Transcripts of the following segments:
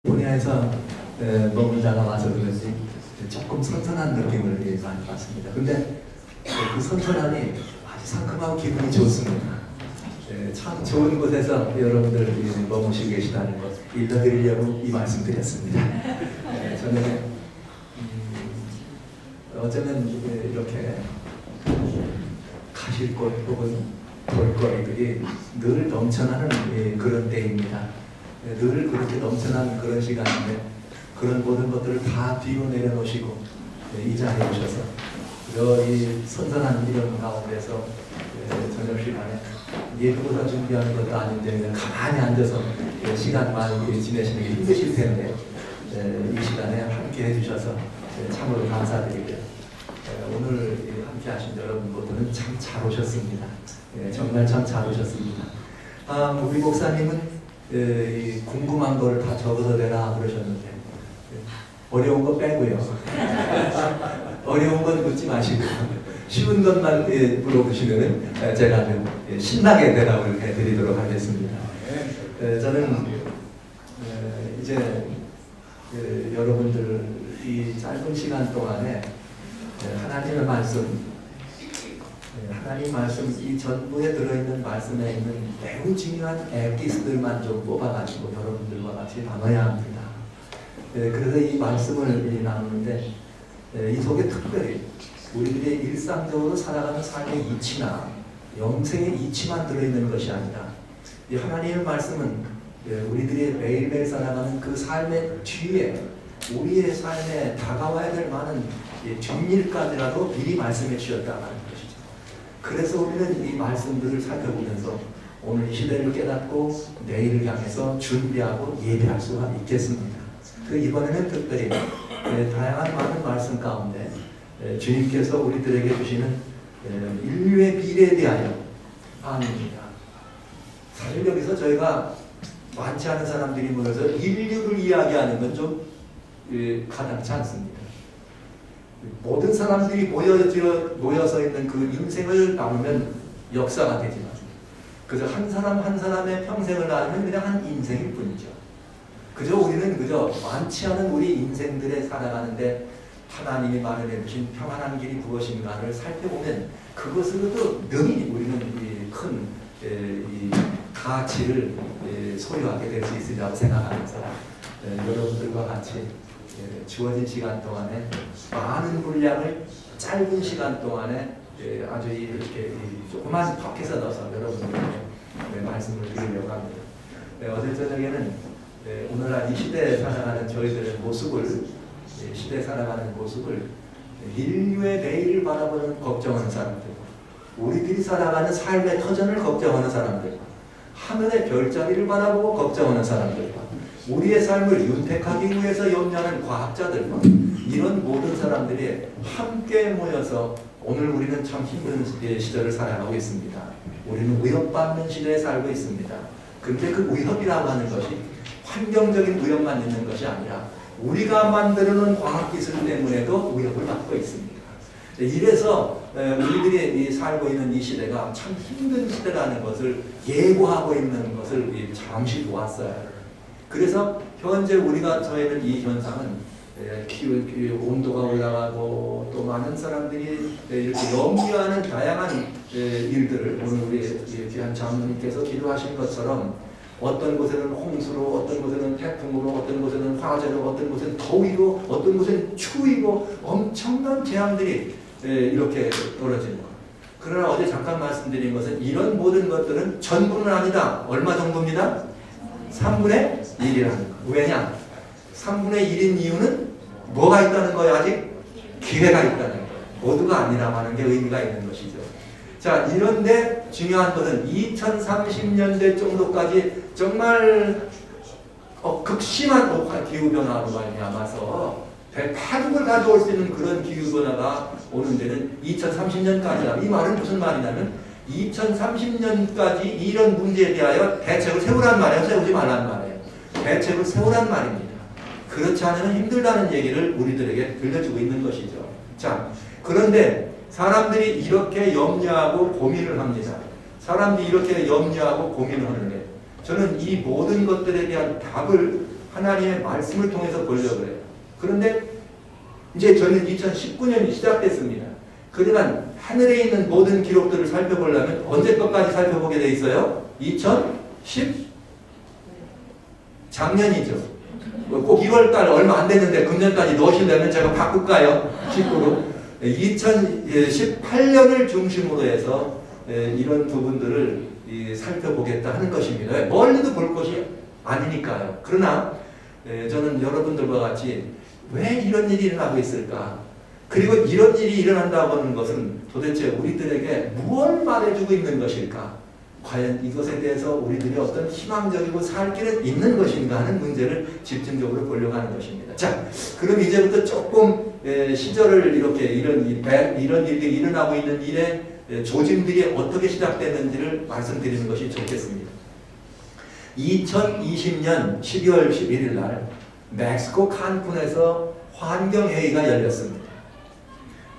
분야에서 머물다가 와서 그런지 조금 선선한 느낌을 많이 받습니다. 근데 그 선선함이 아주 상큼하고 기분이 좋습니다. 참 좋은 곳에서 여러분들 머무시고 계시다는 것 일러드리려고 이 말씀 드렸습니다. 저는 어쩌면 이렇게 가실 곳 혹은 볼거리들이 늘 넘쳐나는 그런 때입니다. 늘 그렇게 넘쳐난 그런 시간인데 그런 모든 것들을 다 뒤로 내려놓으시고 이 자리에 오셔서 이 선선한 이런 가운데서 저녁 시간에 예쁘고서 준비하는 것도 아닌데 그냥 가만히 앉아서 시간만 지내시는 게 힘드실 텐데 이 시간에 함께 해주셔서 참으로 감사드리고요. 오늘 함께 하신 여러분 모두는 참 잘 오셨습니다. 정말 참 잘 오셨습니다. 우리 목사님은 궁금한 걸 다 적어서 내라 그러셨는데 어려운 거 빼고요. 어려운 건 묻지 마시고 쉬운 것만 물어보시면 제가 좀 신나게 대답을 해드리도록 하겠습니다. 저는 이제 여러분들 이 짧은 시간 동안에 하나님의 말씀 하나님 말씀 이 전부에 들어있는 말씀에 있는 매우 중요한 에피스들만 좀 뽑아가지고 여러분들과 같이 나눠야 합니다. 그래서 이 말씀을 나누는데 이 속에 특별히 우리들의 일상적으로 살아가는 삶의 이치나 영생의 이치만 들어있는 것이 아니라 이 하나님의 말씀은 우리들이 매일매일 살아가는 그 삶의 뒤에 우리의 삶에 다가와야 될 많은 뒷일까지라도 미리 말씀해 주셨다는 것이죠. 그래서 우리는 이 말씀들을 살펴보면서 오늘 이 시대를 깨닫고 내일을 향해서 준비하고 예배할 수가 있겠습니다. 이번에는 특별히 다양한 많은 말씀 가운데 주님께서 우리들에게 주시는 인류의 미래에 대하여 아닙니다. 사실 여기서 저희가 많지 않은 사람들이 모여서 인류를 이야기하는 건 좀 가당치 않습니다. 모든 사람들이 모여서 있는 그 인생을 나누면 역사가 되지만 그저 한 사람 한 사람의 평생을 나누면 그냥 한 인생일 뿐이죠. 그저 우리는 많지 않은 우리 인생들에 살아가는데 하나님이 마련해 주신 평안한 길이 무엇인가를 살펴보면 그것으로도 능히 우리는 큰 가치를 소유하게 될 수 있으리라고 생각하면서 여러분들과 같이 주어진 시간 동안에 많은 분량을 짧은 시간 동안에 아주 이렇게 조그만 팝켓에 넣어서 여러분들에게 말씀을 드리려고 합니다. 어제 저녁에는 오늘날 이 시대에 살아가는 저희들의 모습을 시대에 살아가는 모습을 인류의 내일을 바라보는 걱정하는 사람들, 우리들이 살아가는 삶의 터전을 걱정하는 사람들, 하늘의 별자리를 바라보고 걱정하는 사람들과 우리의 삶을 윤택하기 위해서 염려하는 과학자들과 이런 모든 사람들이 함께 모여서 오늘 우리는 참 힘든 시대를 살아가고 있습니다. 우리는 위협받는 시대에 살고 있습니다. 근데 그 위협이라고 하는 것이 환경적인 위협만 있는 것이 아니라 우리가 만들어놓은 과학기술 때문에도 위협을 받고 있습니다. 이래서 우리들이 살고 있는 이 시대가 참 힘든 시대라는 것을 예고하고 있는 것을 잠시 보았어요. 그래서 현재 우리가 처해있는 이 현상은 온도가 올라가고 또 많은 사람들이 이렇게 염려하는 다양한 일들을 오늘 우리 귀한 장로님께서 기도하신 것처럼 어떤 곳에는 홍수로, 어떤 곳에는 태풍으로, 어떤 곳에는 화재로, 어떤 곳에는 더위로, 어떤 곳에는 추위고 엄청난 재앙들이 이렇게 떨어지는 것. 그러나 어제 잠깐 말씀드린 것은 이런 모든 것들은 전부는 아니다. 얼마 정도입니다? 3분의 1이라는 것. 왜냐? 3분의 1인 이유는 뭐가 있다는 거예요? 아직 기회가 있다는 거예요. 모두가 아니라고 하는 게 의미가 있는 것이죠. 자, 이런데 중요한 것은 2030년대 정도까지 정말 극심한 기후변화로 말미암아서 대파죽을 가져올 수 있는 그런 기후변화가 오는 데는 2030년까지다. 이 말은 무슨 말이냐면 2030년까지 이런 문제에 대하여 대책을 세우란 말이에요. 세우지 말란 말이에요. 대책을 세우란 말입니다. 그렇지 않으면 힘들다는 얘기를 우리들에게 들려주고 있는 것이죠. 자, 그런데 사람들이 이렇게 염려하고 고민을 합니다. 사람들이 이렇게 염려하고 고민을 하는데 저는 이 모든 것들에 대한 답을 하나님의 말씀을 통해서 보려고 해요. 그런데 이제 저는 2019년이 시작됐습니다. 그러나 하늘에 있는 모든 기록들을 살펴보려면 언제 것까지 살펴보게 돼 있어요? 2010 작년이죠. 꼭 2월달 얼마 안 됐는데 금년까지 넣으시려면 제가 바꿀까요? 19로 2018년을 중심으로 해서 이런 부분들을 살펴보겠다 하는 것입니다. 멀리도 볼 것이 아니니까요. 그러나 저는 여러분들과 같이 왜 이런 일이 일어나고 있을까? 그리고 이런 일이 일어난다고 하는 것은 도대체 우리들에게 무엇을 말해주고 있는 것일까? 과연 이것에 대해서 우리들이 어떤 희망적이고 살 길은 있는 것인가 하는 문제를 집중적으로 보려고 하는 것입니다. 자, 그럼 이제부터 조금 시절을 이렇게 이런 일들이 일어나고 있는 일에 조짐들이 어떻게 시작됐는지를 말씀드리는 것이 좋겠습니다. 2020년 12월 11일 날 멕시코 칸쿤에서 환경회의가 열렸습니다.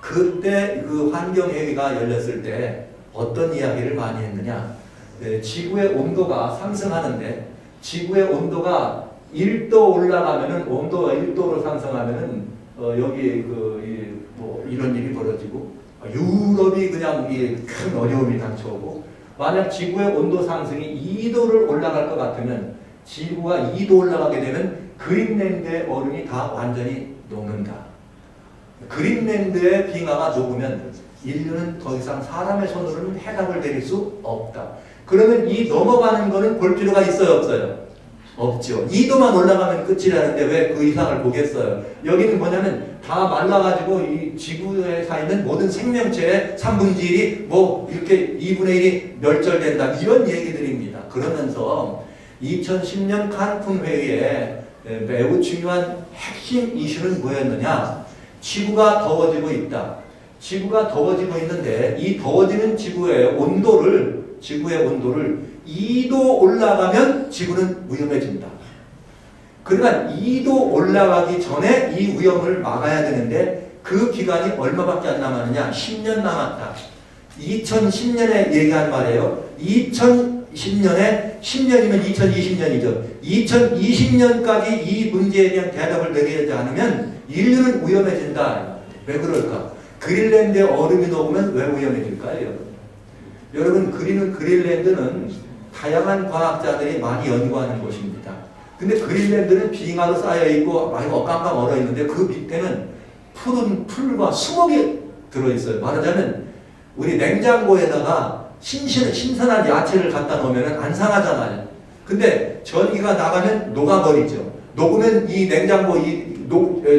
그때 그 환경회의가 열렸을 때 어떤 이야기를 많이 했느냐? 지구의 온도가 상승하는데 지구의 온도가 1도 올라가면은 온도가 1도로 상승하면은 여기 뭐 이런 일이 벌어지고 유럽이 그냥 큰 어려움이 닥쳐오고 만약 지구의 온도 상승이 2도를 올라갈 것 같으면 지구가 2도 올라가게 되면 그린랜드의 얼음이 다 완전히 녹는다. 그린랜드의 빙하가 녹으면 인류는 더 이상 사람의 손으로는 해답을 내릴 수 없다. 그러면 이 넘어가는 거는 볼 필요가 있어요, 없어요? 없죠. 2도만 올라가면 끝이라는데 왜 그 이상을 보겠어요? 여기는 뭐냐면 다 말라가지고 이 지구에 사 있는 모든 생명체의 3분의 1이 뭐 이렇게 2분의 1이 멸절된다. 이런 얘기들입니다. 그러면서 2010년 칸쿤 회의에 매우 중요한 핵심 이슈는 뭐였느냐? 지구가 더워지고 있다. 지구가 더워지고 있는데 이 더워지는 지구의 온도를 2도 올라가면 지구는 위험해진다. 그러니까 2도 올라가기 전에 이 위험을 막아야 되는데 그 기간이 얼마밖에 안 남았느냐? 10년 남았다. 2010년에 얘기한 말이에요. 2010년에 10년이면 2020년이죠. 2020년까지 이 문제에 대한 대답을 내리지 않으면 인류는 위험해진다. 왜 그럴까? 그린랜드에 얼음이 녹으면 왜 위험해질까요? 여러분, 그린랜드는 다양한 과학자들이 많이 연구하는 곳입니다. 근데 그린랜드는 빙하로 쌓여있고 깜깜 얼어있는데 그 밑에는 푸른 풀과 수목이 들어있어요. 말하자면 우리 냉장고에다가 신선한 야채를 갖다 놓으면 안 상하잖아요. 근데 전기가 나가면 녹아버리죠. 녹으면 이 냉장고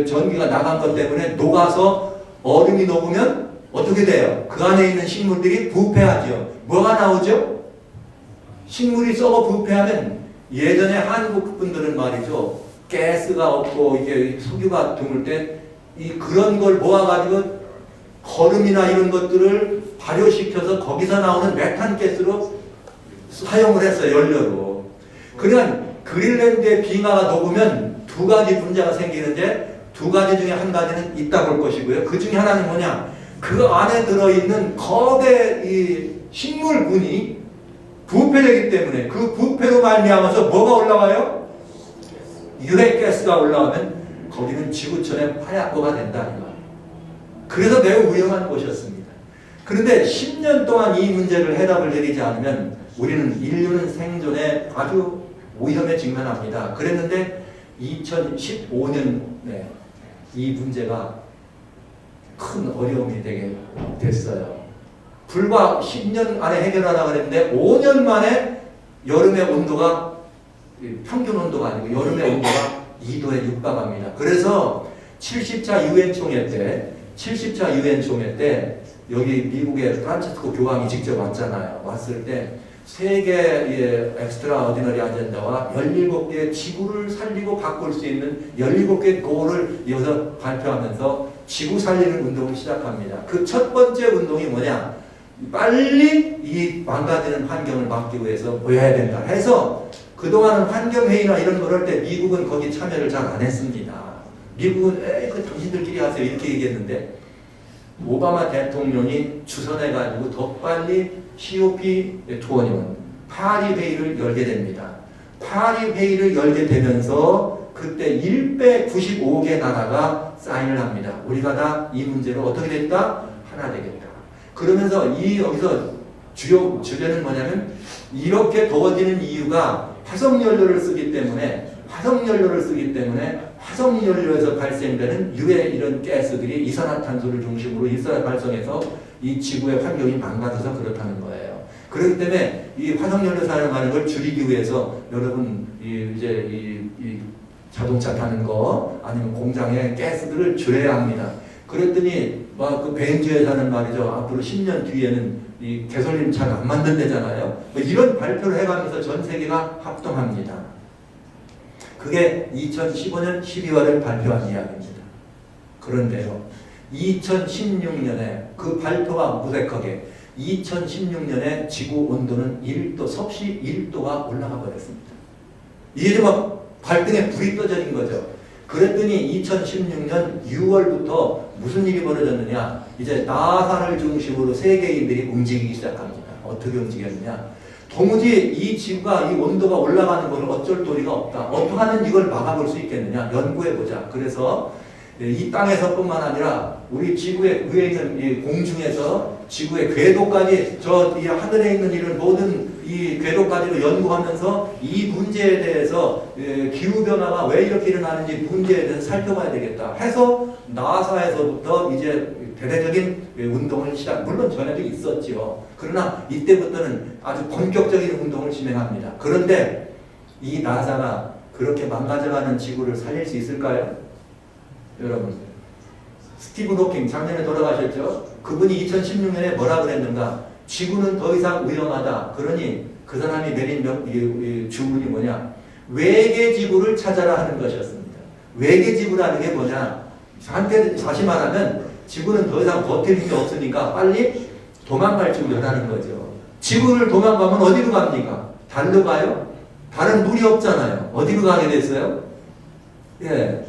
전기가 나간 것 때문에 녹아서 얼음이 녹으면 어떻게 돼요? 그 안에 있는 식물들이 부패하죠. 뭐가 나오죠? 식물이 썩어 부패하면 예전에 한국 분들은 말이죠. 가스가 없고 이게 석유가 드물 때 그런 걸 모아가지고 거름이나 이런 것들을 발효시켜서 거기서 나오는 메탄가스로 사용을 했어요. 연료로. 그러니까 그린랜드의 빙하가 녹으면 두 가지 문제가 생기는데 두 가지 중에 한 가지는 있다 볼 것이고요. 그 중에 하나는 뭐냐? 그 안에 들어있는 거대 이 식물군이 부패되기 때문에 그 부패로 말미암아서 뭐가 올라와요? 유해가스가 올라오면 거기는 지구촌의 화약고가 된다. 그래서 매우 위험한 곳이었습니다. 그런데 10년 동안 이 문제를 해답을 내리지 않으면 인류는 생존에 아주 위험에 직면합니다. 그랬는데 2015년에 이 문제가 큰 어려움이 되게 됐어요. 불과 10년 안에 해결하라고 했는데 5년 만에 여름의 온도가 평균 온도가 아니고 여름의 온도가 2도에 육박합니다. 그래서 70차 유엔 총회 때 여기 미국의 프란치스코 교황이 직접 왔잖아요. 왔을 때 세계의 엑스트라 어디너리 아젠다와 17개의 지구를 살리고 바꿀 수 있는 17개의 골을 이어서 발표하면서 지구 살리는 운동을 시작합니다. 그 첫 번째 운동이 뭐냐? 빨리 이 망가지는 환경을 막기 위해서 보여야 된다 해서 그동안은 환경회의나 이런 걸 할 때 미국은 거기 참여를 잘 안 했습니다. 미국은 그 당신들끼리 하세요 이렇게 얘기했는데 오바마 대통령이 주선해가지고 더 빨리 COP21 파리 회의를 열게 됩니다. 파리 회의를 열게 되면서 그때 195개 나라가 사인을 합니다. 우리가 다 이 문제로 어떻게 됐다? 하나 되겠다. 그러면서 여기서 주요 주제는 뭐냐면 이렇게 더워지는 이유가 화석연료를 쓰기 때문에 화석연료에서 발생되는 유해 이런 가스들이 이산화탄소를 중심으로 발생해서 이 지구의 환경이 망가져서 그렇다는 거예요. 그렇기 때문에 이 화석연료 사용하는 걸 줄이기 위해서 여러분 이 자동차 타는 거 아니면 공장의 가스들을 줄여야 합니다. 그랬더니 막 그 벤츠에서는 말이죠. 앞으로 10년 뒤에는 이 개솔린 차가 안 만든대잖아요. 이런 발표를 해가면서 전 세계가 합동합니다. 그게 2015년 12월에 발표한 이야기입니다. 그런데요, 2016년에 그 발표가 무색하게 2016년에 지구 온도는 1도 섭씨 1도가 올라가 버렸습니다. 이게 막 발등에 불이 떠져진 거죠. 그랬더니 2016년 6월부터 무슨 일이 벌어졌느냐? 이제 나사를 중심으로 세계인들이 움직이기 시작합니다. 어떻게 움직였느냐? 도무지 이 지구가 이 온도가 올라가는 것을 어쩔 도리가 없다. 어떻게 하면 이걸 막아볼 수 있겠느냐? 연구해보자. 그래서 이 땅에서뿐만 아니라 우리 지구의 위에 있는 이 공중에서 지구의 궤도까지 이 하늘에 있는 이런 모든 이 궤도까지로 연구하면서 이 문제에 대해서 기후변화가 왜 이렇게 일어나는지 문제에 대해서 살펴봐야 되겠다 해서 나사에서부터 이제 대대적인 운동을 물론 전에도 있었죠. 그러나 이때부터는 아주 본격적인 운동을 진행합니다. 그런데 이 나사가 그렇게 망가져가는 지구를 살릴 수 있을까요? 여러분, 스티븐 호킹 작년에 돌아가셨죠? 그분이 2016년에 뭐라 그랬는가? 지구는 더 이상 위험하다. 그러니 그 사람이 내린 주문이 뭐냐? 외계 지구를 찾아라 하는 것이었습니다. 외계 지구라는 게 뭐냐? 다시 말하면 지구는 더 이상 버틸 힘이 없으니까 빨리 도망갈 준비하라는 거죠. 지구를 도망가면 어디로 갑니까? 달로 가요? 달은 물이 없잖아요. 어디로 가게 됐어요? 예.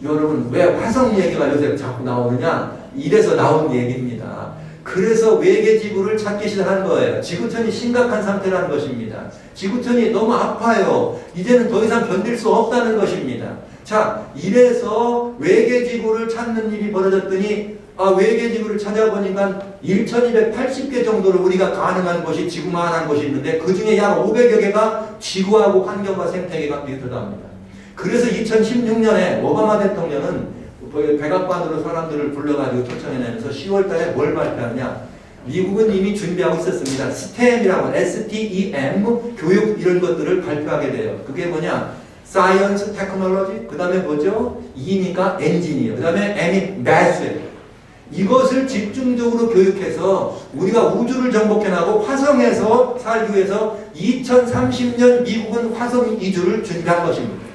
여러분, 왜 화성 얘기가 요새 자꾸 나오느냐? 이래서 나온 얘기입니다. 그래서 외계 지구를 찾기 시작한 거예요. 지구촌이 심각한 상태라는 것입니다. 지구촌이 너무 아파요. 이제는 더 이상 견딜 수 없다는 것입니다. 자, 이래서 외계 지구를 찾는 일이 벌어졌더니 외계 지구를 찾아보니까 1280개 정도로 우리가 가능한 것이 지구만한 것이 있는데 그 중에 약 500여 개가 지구하고 환경과 생태계가 비슷하답니다. 그래서 2016년에 오바마 대통령은 백악관으로 사람들을 불러가지고 초청해내면서 10월 달에 뭘 발표하냐? 미국은 이미 준비하고 있었습니다. STEM이라고 STEM 교육 이런 것들을 발표하게 돼요. 그게 뭐냐? Science, Technology, 그 다음에 뭐죠? E니까 Engineer, 그 다음에 M이 Math. 이것을 집중적으로 교육해서 우리가 우주를 정복해나고 화성에서 살기 위해서 2030년 미국은 화성 이주를 준비한 것입니다.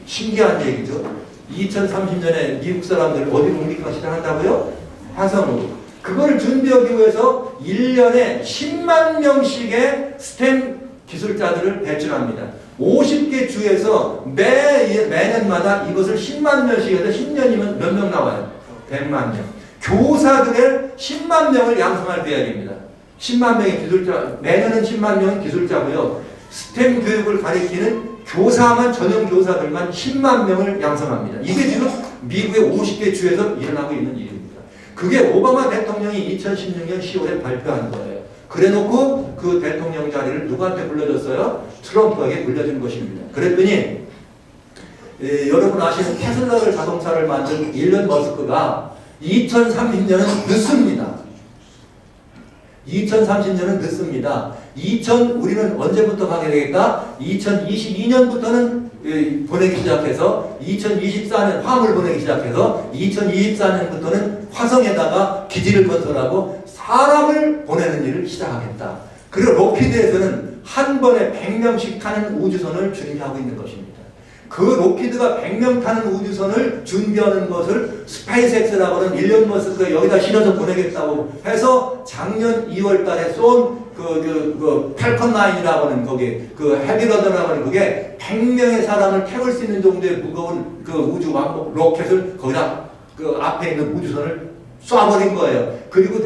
신기한 얘기죠. 2030년에 미국 사람들 어디로 옮기기 시작한다고요? 화성으로. 그걸 준비하기 위해서 1년에 10만 명씩의 스템 기술자들을 배출합니다. 50개 주에서 매년마다 이것을 10만 명씩 해서 10년이면 몇 명 나와요? 100만 명. 교사들의 10만 명을 양성할 계획입니다. 10만 명의 기술자, 매년은 10만 명의 기술자고요. 스템 교육을 가리키는 교사만, 전용 교사들만 10만 명을 양성합니다. 이게 지금 미국의 50개 주에서 일어나고 있는 일입니다. 그게 오바마 대통령이 2016년 10월에 발표한 거예요. 그래 놓고 그 대통령 자리를 누구한테 불러줬어요? 트럼프에게 불려준 것입니다. 그랬더니 여러분 아시는 테슬라를 자동차를 만든 일론 머스크가 2030년은 늦습니다. 2030년은 늦습니다. 우리는 언제부터 가게 되겠다? 2022년부터는 보내기 시작해서 2024년 화물 보내기 시작해서 2024년부터는 화성에다가 기지를 건설하고 사람을 보내는 일을 시작하겠다. 그리고 로키드에서는 한 번에 100명씩 타는 우주선을 준비하고 있는 것입니다. 그 로키드가 100명 타는 우주선을 준비하는 것을 스페이스X라고 하는 일론 머스크가 여기다 실어서 보내겠다고 해서 작년 2월 달에 쏜 팔컨 9이라고 하는 거기, 헤비러더라고 하는 그게 100명의 사람을 태울 수 있는 정도의 무거운 우주 왕복 로켓을 거기다 앞에 있는 우주선을 쏴버린 거예요. 그리고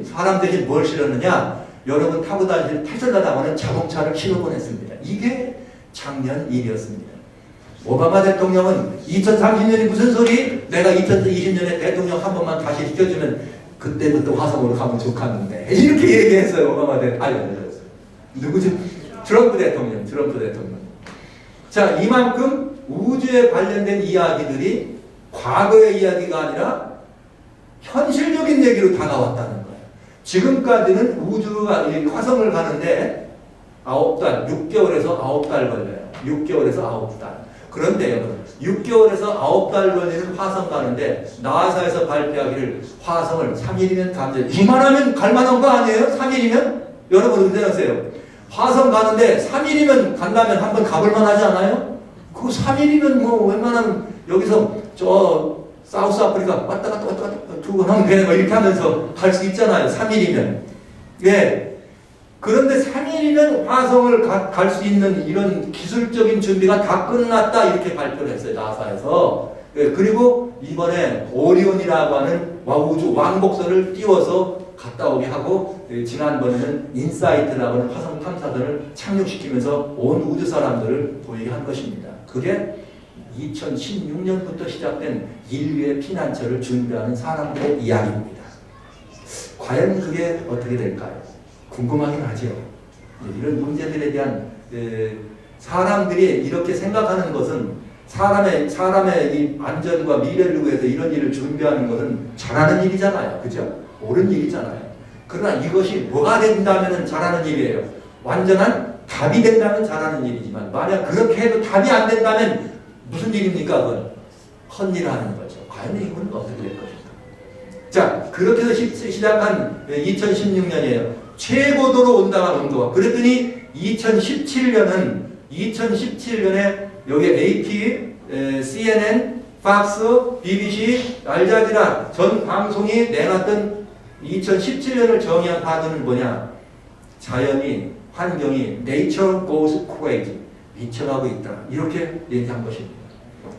사람 대신 뭘 실었느냐? 여러분 타고 다니는 테슬라라고 하는 자동차를 실어 보냈습니다. 이게 작년 일이었습니다. 오바마 대통령은 2030년이 무슨 소리? 내가 2020년에 대통령 한 번만 다시 시켜주면 그때부터 화성으로 가면 좋겠는데 이렇게 얘기했어요. 오바마 대통령. 누구죠? 트럼프 대통령. 자, 이만큼 우주에 관련된 이야기들이 과거의 이야기가 아니라 현실적인 얘기로 다가왔다는 거예요. 지금까지는 우주가 화성을 가는데 9달, 6개월에서 9달 걸려요. 6개월에서 9달. 그런데 여러분, 6개월에서 9달 걸리는 화성 가는데 나사에서 발표하기를 화성을 3일이면 가면 이만하면 갈만한 거 아니에요? 3일이면? 여러분 어떻게 생각하세요? 화성 가는데 3일이면 간다면 한번 가볼만 하지 않아요? 그 3일이면 뭐 웬만하면 여기서 저 사우스 아프리카 왔다 갔다 두 번 하면 되는 거 이렇게 하면서 갈 수 있잖아요. 3일이면. 예. 그런데 3일이면 화성을 갈 수 있는 이런 기술적인 준비가 다 끝났다 이렇게 발표를 했어요. 나사에서. 예. 그리고 이번에 오리온이라고 하는 우주 왕복선을 띄워서 갔다 오게 하고 지난번에는 인사이트라고 하는 화성 탐사선을 착륙시키면서 온 우주 사람들을 보이게 한 것입니다. 그게 2016년부터 시작된 인류의 피난처를 준비하는 사람들의 이야기입니다. 과연 그게 어떻게 될까요? 궁금하긴 하죠. 이런 문제들에 대한 사람들이 이렇게 생각하는 것은 사람의 이 안전과 미래를 위해서 이런 일을 준비하는 것은 잘하는 일이잖아요. 그죠? 옳은 일이잖아요. 그러나 이것이 뭐가 된다면 잘하는 일이에요. 완전한 답이 된다면 잘하는 일이지만 만약 그렇게 해도 답이 안 된다면 무슨 일입니까? 그건 헛일하는 거죠. 과연 이건 어떻게 될 것인가? 자, 그렇게 해서 시작한 2016년이에요. 최고도로 온당한 온도가. 그랬더니 2017년에 여기 AP, CNN, 팍스, BBC, 알자지라 전 방송이 내놨던 2017년을 정의한 파도는 뭐냐? 자연이, 환경이 nature goes crazy. 미쳐가고 있다. 이렇게 얘기한 것입니다.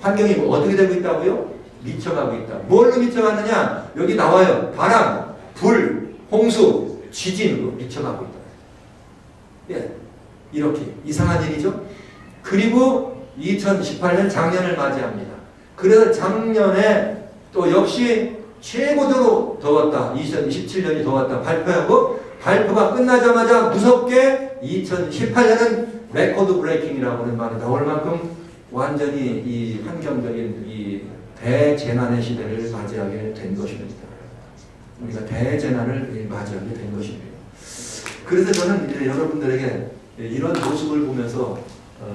환경이 어떻게 되고 있다고요? 미쳐가고 있다. 뭘로 미쳐가느냐? 여기 나와요. 바람, 불, 홍수, 지진으로 미쳐가고 있다. 예, 이렇게 이상한 일이죠. 그리고 2018년 작년을 맞이합니다. 그래서 작년에 또 역시 최고도로 더웠다. 2027년이 더웠다. 발표가 끝나자마자 무섭게 2018년은 레코드 브레이킹이라고 하는 말이 나올 만큼 완전히 이 환경적인 이 대재난의 시대를 맞이하게 된 것입니다. 우리가 대재난을 맞이하게 된 것입니다. 그래서 저는 이제 여러분들에게 이런 모습을 보면서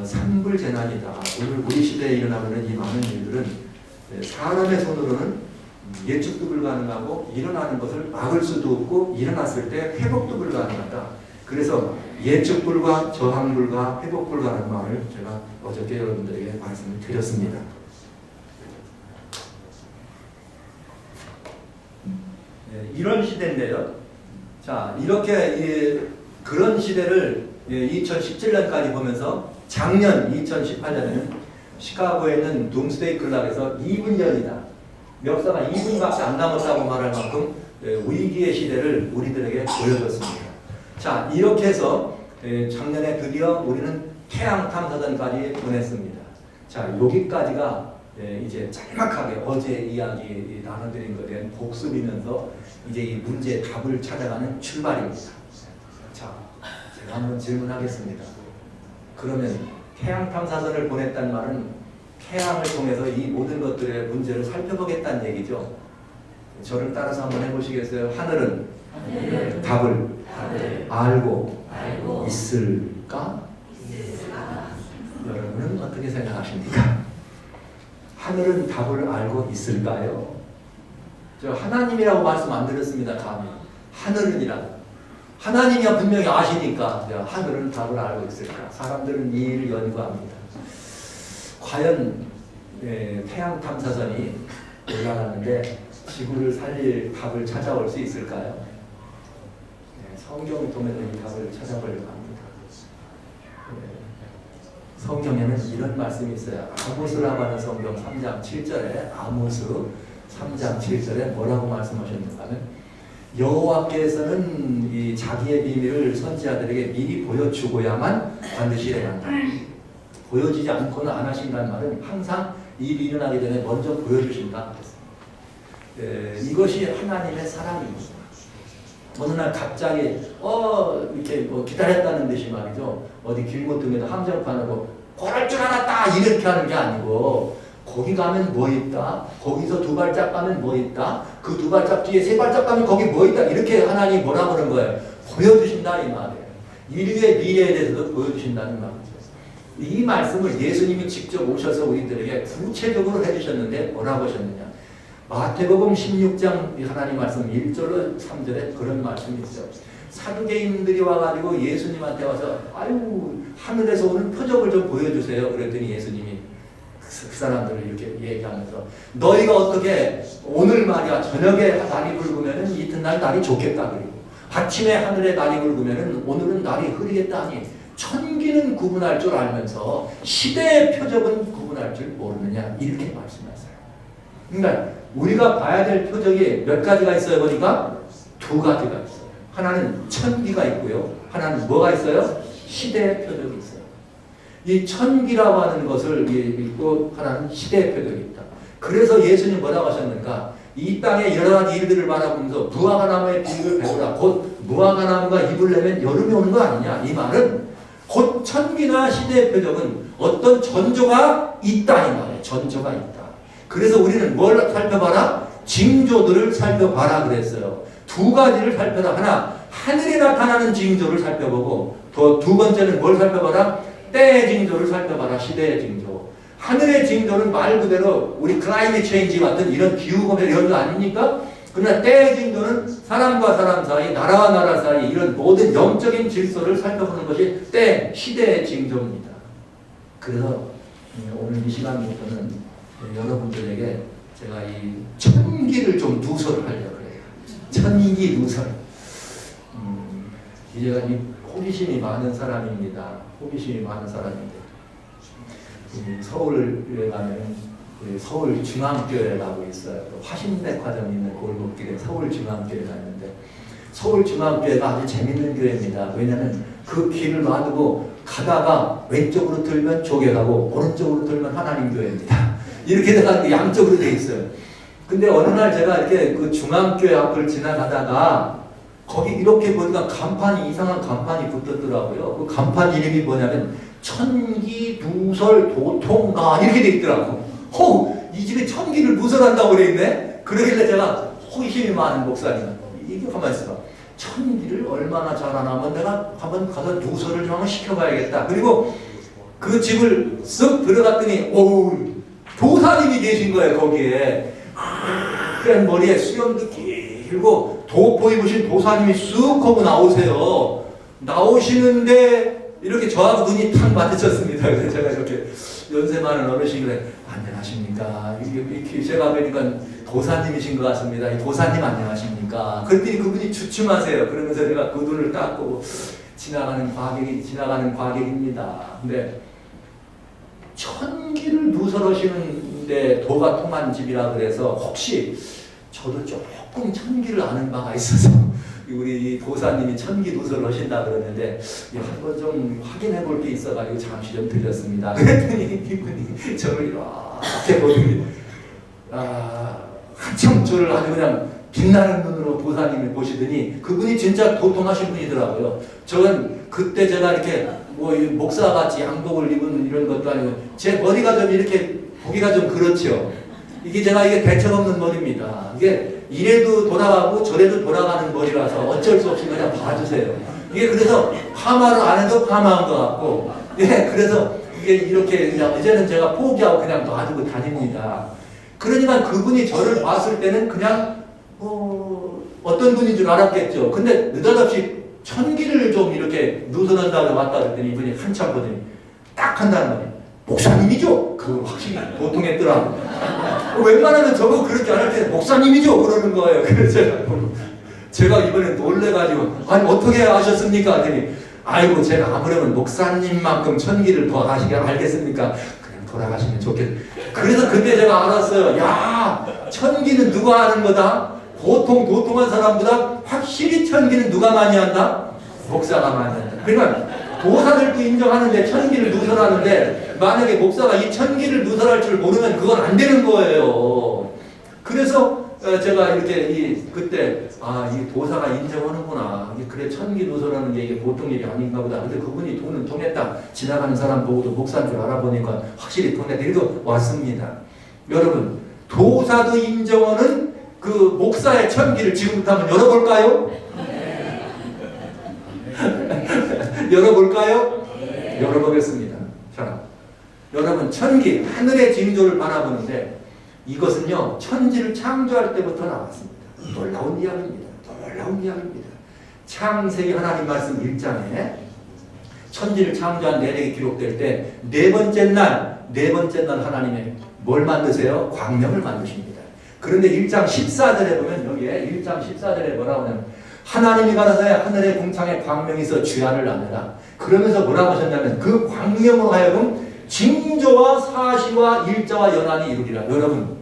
산불재난이다. 오늘 우리 시대에 일어나고 있는 이 많은 일들은 사람의 손으로는 예측도 불가능하고 일어나는 것을 막을 수도 없고 일어났을 때 회복도 불가능하다. 그래서 예측 불가, 저항 불가, 회복 불가라는 말을 제가 어저께 여러분들에게 말씀을 드렸습니다. 네, 이런 시대인데요. 자, 이렇게 그런 시대를 2017년까지 보면서 작년 2018년에는 시카고에 있는 둠스데이 클락에서 2분 전이다. 역사가 2분밖에 안 남았다고 말할 만큼 위기의 시대를 우리들에게 보여줬습니다. 자, 이렇게 해서 작년에 드디어 우리는 태양 탐사선까지 보냈습니다. 자, 여기까지가 이제 짤막하게 어제 이야기 나눠드린 것에 대한 복습이면서 이제 이 문제의 답을 찾아가는 출발입니다. 자, 제가 한번 질문하겠습니다. 그러면 태양 탐사선을 보냈단 말은 태양을 통해서 이 모든 것들의 문제를 살펴보겠다는 얘기죠. 저를 따라서 한번 해보시겠어요? 하늘은 답을 알고 있을까? 여러분은 어떻게 생각하십니까? 하늘은 답을 알고 있을까요? 저 하나님이라고 말씀 안 드렸습니다. 감히 하늘은이라 하나님이야 분명히 아시니까 하늘은 답을 알고 있을까? 사람들은 이 일을 연구합니다. 과연 태양 탐사선이 올라가는데 지구를 살릴 답을 찾아올 수 있을까요? 성경을 통해서 이 답을 찾아보려고 합니다. 성경에는 이런 말씀이 있어요. 아모스라고 하는 성경 3장 7절에 아모스 3장 7절에 뭐라고 말씀하셨는가 하면 여호와께서는 이 자기의 비밀을 선지자들에게 미리 보여주고야만 반드시 일어난다. 보여지지 않고는 안 하신다는 말은 항상 일이 일어나기 전에 먼저 보여주신다. 이것이 하나님의 사랑입니다. 어느 날 갑자기 이렇게 뭐 기다렸다는 듯이 말이죠. 어디 길모퉁이에도 함정판으로 고랄 줄 알았다 이렇게 하는 게 아니고 거기 가면 뭐 있다. 거기서 두 발짝 가면 뭐 있다. 그 두 발짝 뒤에 세 발짝 가면 거기 뭐 있다. 이렇게 하나님이 뭐라 그러는 거예요. 보여주신다 이 말이에요. 인류의 미래에 대해서도 보여주신다는 말이죠. 이 말씀을 예수님이 직접 오셔서 우리들에게 구체적으로 해주셨는데 뭐라고 하셨느냐. 마태복음 16장 하나님 말씀 1절로 3절에 그런 말씀이 있어요. 사두개인들이 와가지고 예수님한테 와서 아유 하늘에서 오는 표적을 좀 보여주세요. 그랬더니 예수님이 그 사람들을 이렇게 얘기하면서 너희가 어떻게 오늘 말이야 저녁에 날이 붉으면 이튿날 날이 좋겠다. 그리고 아침에 하늘에 날이 붉으면 오늘은 날이 흐리겠다 하니 천기는 구분할 줄 알면서 시대의 표적은 구분할 줄 모르느냐 이렇게 말씀하세요. 그러니까 우리가 봐야 될 표적이 몇 가지가 있어요 보니까 두 가지가 있어요. 하나는 천기가 있고요. 하나는 뭐가 있어요? 시대의 표적이 있어요. 이 천기라고 하는 것을 있고 하나는 시대의 표적이 있다. 그래서 예수님 뭐라고 하셨는가? 이 땅에 여러 가지 일들을 바라보면서 무화과나무의 비유를 배우라. 곧 무화과나무가 잎을 내면 여름이 오는 거 아니냐. 이 말은 곧 천기나 시대의 표적은 어떤 전조가 있다 이 말이에요. 전조가 있다. 그래서 우리는 뭘 살펴봐라? 징조들을 살펴봐라 그랬어요. 두 가지를 살펴라. 하나, 하늘에 나타나는 징조를 살펴보고 또 두 번째는 뭘 살펴봐라? 때의 징조를 살펴봐라. 시대의 징조. 하늘의 징조는 말 그대로 우리 클라이밋 체인지 같은 이런 기후변화 이런 거 아닙니까? 그러나 때의 징조는 사람과 사람 사이, 나라와 나라 사이 이런 모든 영적인 질서를 살펴보는 것이 때, 시대의 징조입니다. 그래서 오늘 이 시간부터는 여러분들에게 제가 이 천기를 좀 누설을 하려고 해요. 천기 누설. 제가 이 호기심이 많은 사람입니다. 호기심이 많은 사람인데 서울에 가면 서울중앙교회라고 있어요. 화신백화점 있는 골목길에 서울중앙교회가 있는데 서울중앙교회가 아주 재밌는 교회입니다. 왜냐하면 그 길을 놔두고 가다가 왼쪽으로 들면 조개가고 오른쪽으로 들면 하나님 교회입니다. 이렇게 돼서 양쪽으로 돼 있어요. 근데 어느 날 제가 이렇게 그 중앙교회 앞을 지나가다가 거기 이렇게 보니까 간판이 이상한 간판이 붙었더라고요. 그 간판 이름이 뭐냐면 천기 누설 도통가 이렇게 돼 있더라고. 이 집에 천기를 누설한다고 그래 있네. 그러길래 제가 호기심이 많은 목사님 이게 가만히 있어봐. 천기를 얼마나 잘하나면 내가 한번 가서 누설을 좀 한번 시켜봐야겠다. 그리고 그 집을 쓱 들어갔더니 도사님이 계신 거예요. 거기에 그냥 머리에 수염도 길고 도포 입으신 도사님이 쑥 하고 나오세요. 나오시는데 이렇게 저하고 눈이 탁 마주쳤습니다. 그래서 제가 이렇게 연세 많은 어르신이 그래 안녕하십니까. 이렇게 제가 보니까 도사님이신 것 같습니다. 도사님 안녕하십니까. 그랬더니 그분이 주춤하세요. 그러면서 제가 그 눈을 딱 보고 지나가는 과객입니다. 근데 천기를 누설하시는데 도가 통한 집이라 그래서 혹시 저도 조금 천기를 아는 바가 있어서 우리 도사님이 천기 누설을 하신다 그러는데 한번 좀 확인해 볼 게 있어가지고 잠시 좀 들렸습니다. 그랬더니 이분이 저를 이렇게 보더니 한참 저를 아주 그냥 빛나는 눈으로 도사님을 보시더니 그분이 진짜 도통하신 분이더라고요. 저는 그때 제가 이렇게 뭐 목사같이 양복을 입은 이런 것도 아니고 제 머리가 좀 이렇게 보기가 좀 그렇죠. 이게 제가 대책 없는 머리입니다. 이게 이래도 돌아가고 저래도 돌아가는 머리라서 어쩔 수 없이 그냥 봐주세요. 이게 그래서 파마를 안 해도 파마한 것 같고, 그래서 이게 이렇게 그냥 이제는 제가 포기하고 그냥 놔두고 다닙니다. 그러니까 그분이 저를 봤을 때는 그냥 어떤 분인 줄 알았겠죠. 근데 느닷없이 천기를 좀 이렇게 누설한다고 왔다 그랬더니 이분이 한참 보더니 딱 한다는 말이에요. 목사님이죠? 그거 확실히 보통했더라. 웬만하면 저거 그렇게 안 할 때 목사님이죠? 그러는 거예요. 그래서 제가 이번에 놀래가지고 아니 어떻게 아셨습니까? 하더니 아이고 제가 아무래도 목사님만큼 천기를 더 하시게 알겠습니까? 그냥 돌아가시면 좋겠. 그래서 그때 제가 알았어요. 야 천기는 누가 하는 거다? 보통 도통한 사람보다 확실히 천기는 누가 많이 한다? 목사가 많이 한다. 그러니까 도사들도 인정하는데 천기를 누설하는데 만약에 목사가 이 천기를 누설할 줄 모르면 그건 안 되는 거예요. 그래서 제가 이렇게 그때 이 도사가 인정하는구나. 그래 천기 누설하는 게 이게 보통 일이 아닌가 보다. 근데 그분이 돈은 통했다. 지나가는 사람 보고도 목사인 줄 알아보니까 확실히 통했다. 이래도 왔습니다. 여러분 도사도 인정하는 그 목사의 천기를 지금부터 한번 열어볼까요? 열어볼까요? 열어보겠습니다. 자, 여러분 천기 하늘의 징조를 바라보는데 이것은요 천지를 창조할 때부터 나왔습니다. 놀라운 이야기입니다. 놀라운 이야기입니다. 창세기 하나님 말씀 1장에 천지를 창조한 내력이 기록될 때 네 번째 날 하나님의 뭘 만드세요? 광명을 만드십니다. 그런데 1장 14절에 보면 여기에 1장 14절에 뭐라고 하냐면 하나님이 가라사대 하늘의 궁창에 광명이 있어 주야를 나느라. 그러면서 뭐라고 하셨냐면 그 광명으로 하여금 징조와 사시와 일자와 연한이 이루리라. 여러분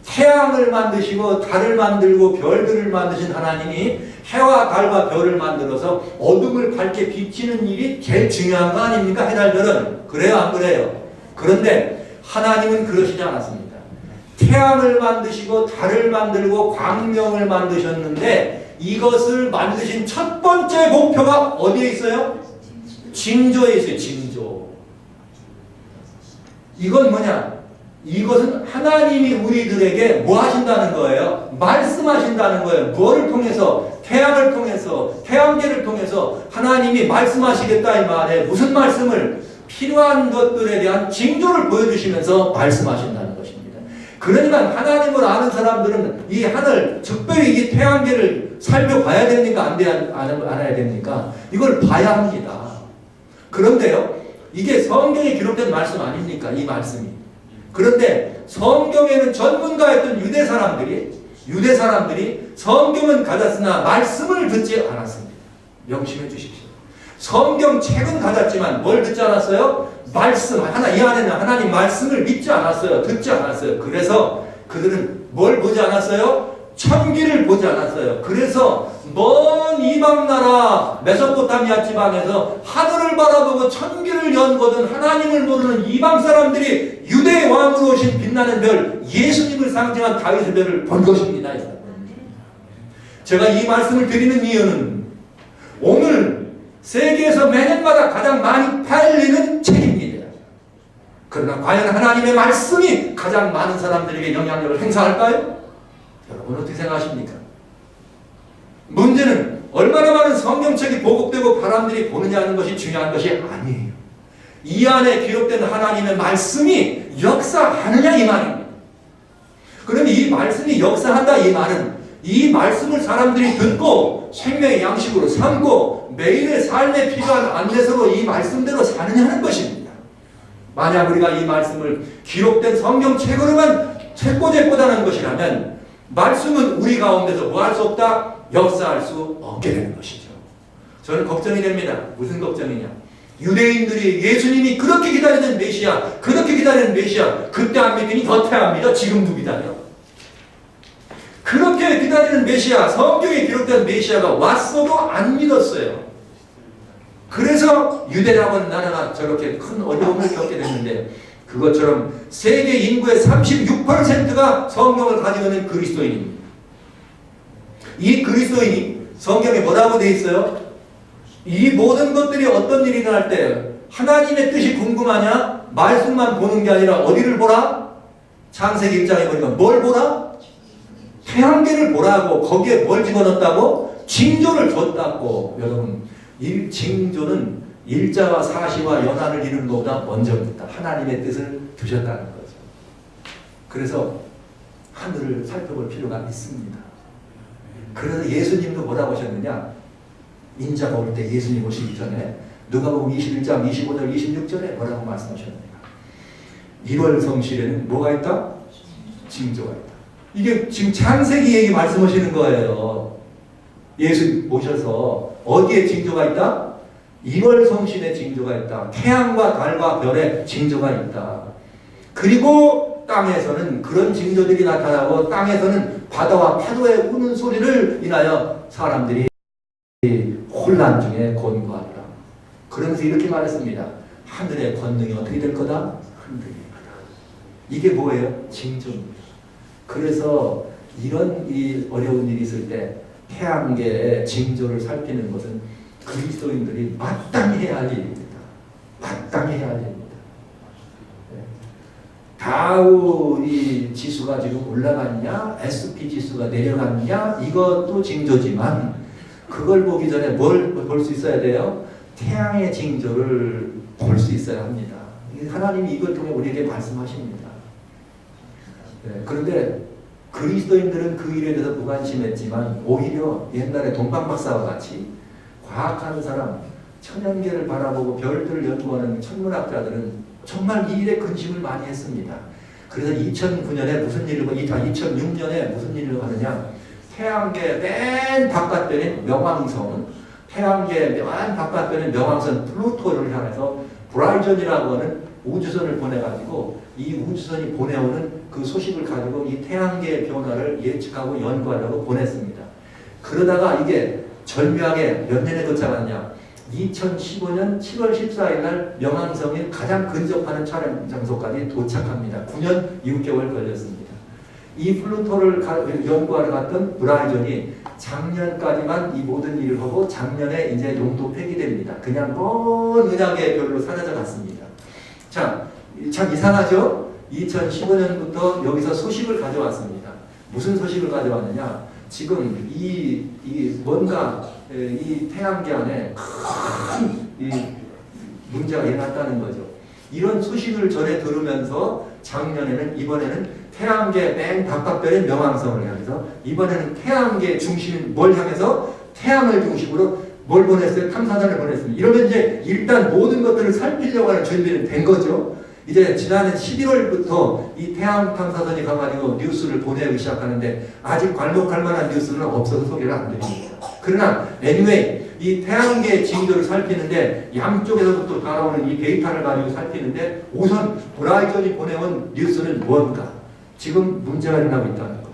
태양을 만드시고 달을 만들고 별들을 만드신 하나님이 해와 달과 별을 만들어서 어둠을 밝게 비치는 일이 제일 중요한 거 아닙니까? 해달별은. 그래요 안 그래요? 그런데 하나님은 그러시지 않았습니다. 태양을 만드시고 달을 만들고 광명을 만드셨는데 이것을 만드신 첫 번째 목표가 어디에 있어요? 징조에 있어요. 징조. 이건 뭐냐? 이것은 하나님이 우리들에게 뭐 하신다는 거예요? 말씀하신다는 거예요. 뭐를 통해서? 태양을 통해서, 태양계를 통해서 하나님이 말씀하시겠다 이 말에 무슨 말씀을? 필요한 것들에 대한 징조를 보여주시면서 말씀하신다는 것입니다. 그러니까 하나님을 아는 사람들은 이 하늘, 특별히 이 태양계를 살펴봐야 됩니까? 알아야 됩니까? 이걸 봐야 합니다. 그런데요, 이게 성경에 기록된 말씀 아닙니까? 이 말씀이. 그런데 성경에는 전문가였던 유대 사람들이 성경은 가졌으나 말씀을 듣지 않았습니다. 명심해 주십시오. 성경책은 가졌지만 뭘 듣지 않았어요? 말씀. 이 안에는 하나님 말씀을 믿지 않았어요. 듣지 않았어요. 그래서 그들은 뭘 보지 않았어요? 천기를 보지 않았어요. 그래서 먼 이방 나라 메소포타미아 지방에서 하늘을 바라보고 천기를 연거든 하나님을 모르는 이방 사람들이 유대 왕으로 오신 빛나는 별 예수님을 상징한 다윗의 별을 본 것입니다. 제가 이 말씀을 드리는 이유는 오늘 세계에서 매년마다 가장 많이 팔리는 책입니다. 그러나 과연 하나님의 말씀이 가장 많은 사람들에게 영향력을 행사할까요? 여러분 어떻게 생각하십니까? 문제는 얼마나 많은 성경책이 보급되고 사람들이 보느냐 하는 것이 중요한 것이 아니에요. 이 안에 기록된 하나님의 말씀이 역사하느냐 이 말입니다. 그럼 이 말씀이 역사한다 이 말은 이 말씀을 사람들이 듣고 생명의 양식으로 삼고 매일의 삶에 필요한 안내서로 이 말씀대로 사느냐는 것입니다. 만약 우리가 이 말씀을 기록된 성경책으로만 책꽂이보다는 것이라면 말씀은 우리 가운데서 뭐 할 수 없다? 역사할 수 없게 되는 것이죠. 저는 걱정이 됩니다. 무슨 걱정이냐? 유대인들이 예수님이 그렇게 기다리는 메시아, 그때 안 믿으니 여태 안 믿어, 지금도 기다려. 그렇게 기다리는 메시아, 성경에 기록된 메시아가 왔어도 안 믿었어요. 그래서 유대라고 하는 나라가 저렇게 큰 어려움을 겪게 됐는데 그것처럼 세계 인구의 36%가 성경을 가지고 있는 그리스도인입니다. 이 그리스도인이 성경에 뭐라고 되어 있어요? 이 모든 것들이 어떤 일이 일어날 때 하나님의 뜻이 궁금하냐? 말씀만 보는 게 아니라 어디를 보라? 창세기 1장에 보니까 뭘 보라? 태양계를 보라고. 거기에 뭘 집어넣었다고? 징조를 줬다고. 여러분 이 징조는 일자와 사시와 연한을 이루는 것보다 먼저입니다. 하나님의 뜻을 두셨다는 거죠. 그래서 하늘을 살펴볼 필요가 있습니다. 그래서 예수님도 뭐라고 하셨느냐? 인자가 올 때 예수님 오시기 전에 누가복음 21장 25절 26절에 뭐라고 말씀하셨느냐? 1월 성실에는 뭐가 있다? 징조가 있다. 이게 지금 창세기 얘기 말씀하시는 거예요. 예수 모셔서 어디에 징조가 있다? 1월 성신의 징조가 있다. 태양과 달과 별의 징조가 있다. 그리고 땅에서는 그런 징조들이 나타나고 땅에서는 바다와 파도의 우는 소리를 인하여 사람들이 혼란 중에 곤고하리라. 그러면서 이렇게 말했습니다. 하늘의 권능이 어떻게 될 거다? 흔들릴 거다. 이게 뭐예요? 징조입니다. 그래서 이런 이 어려운 일이 있을 때 태양계의 징조를 살피는 것은 그리스도인들이 마땅히 해야 할 일입니다. 마땅히 해야 할 일입니다. 다우 이 지수가 지금 올라갔냐, SP 지수가 내려갔냐, 이것도 징조지만 그걸 보기 전에 뭘 볼 수 있어야 돼요? 태양의 징조를 볼 수 있어야 합니다. 하나님이 이걸 통해 우리에게 말씀하십니다. 그런데 그리스도인들은 그 일에 대해서 무관심했지만 오히려 옛날에 동방박사와 같이 과학하는 사람, 천연계를 바라보고 별들을 연구하는 천문학자들은 정말 이 일에 근심을 많이 했습니다. 그래서 2009년에 무슨 일을, 2006년에 무슨 일을 하느냐, 태양계 맨 바깥변인 명왕성, 태양계 맨 바깥변인 명왕성 플루토를 향해서 브라이전이라고 하는 우주선을 보내가지고 이 우주선이 보내오는 그 소식을 가지고 이 태양계의 변화를 예측하고 연구하려고 보냈습니다. 그러다가 이게 절묘하게 몇 년에 도착하냐, 2015년 7월 14일 날 명왕성이 가장 근접하는 촬영 장소까지 도착합니다. 9년 6개월 걸렸습니다. 이 플루토를 연구하러 갔던 브라이전이 작년까지만 이 모든 일을 하고 작년에 이제 용도 폐기됩니다. 그냥 먼 은하계의 별로 사라져 갔습니다. 자, 참 이상하죠? 2015년부터 여기서 소식을 가져왔습니다. 무슨 소식을 가져왔느냐? 지금 뭔가 이 태양계 안에 큰 문제가 일어났다는 거죠. 이런 소식을 전해 들으면서 이번에는 태양계 맨 바깥별인 명왕성을 향해서, 이번에는 태양계 중심 뭘 향해서? 태양을 중심으로 뭘 보냈어요? 탐사선을 보냈습니다. 이러면 이제 일단 모든 것들을 살피려고 하는 준비는 된 거죠. 이제 지난해 11월부터 이 태양 탐사선이 가가지고 뉴스를 보내기 시작하는데 아직 괄목할 만한 뉴스는 없어서 소개를 안 드립니다. 그러나 anyway 이 태양계의 징조를 살피는데 양쪽에서부터 따라오는 이 데이터를 가지고 살피는데 우선 브라이전이 보내온 뉴스는 뭔가? 지금 문제가 일어나고 있다는 거예요.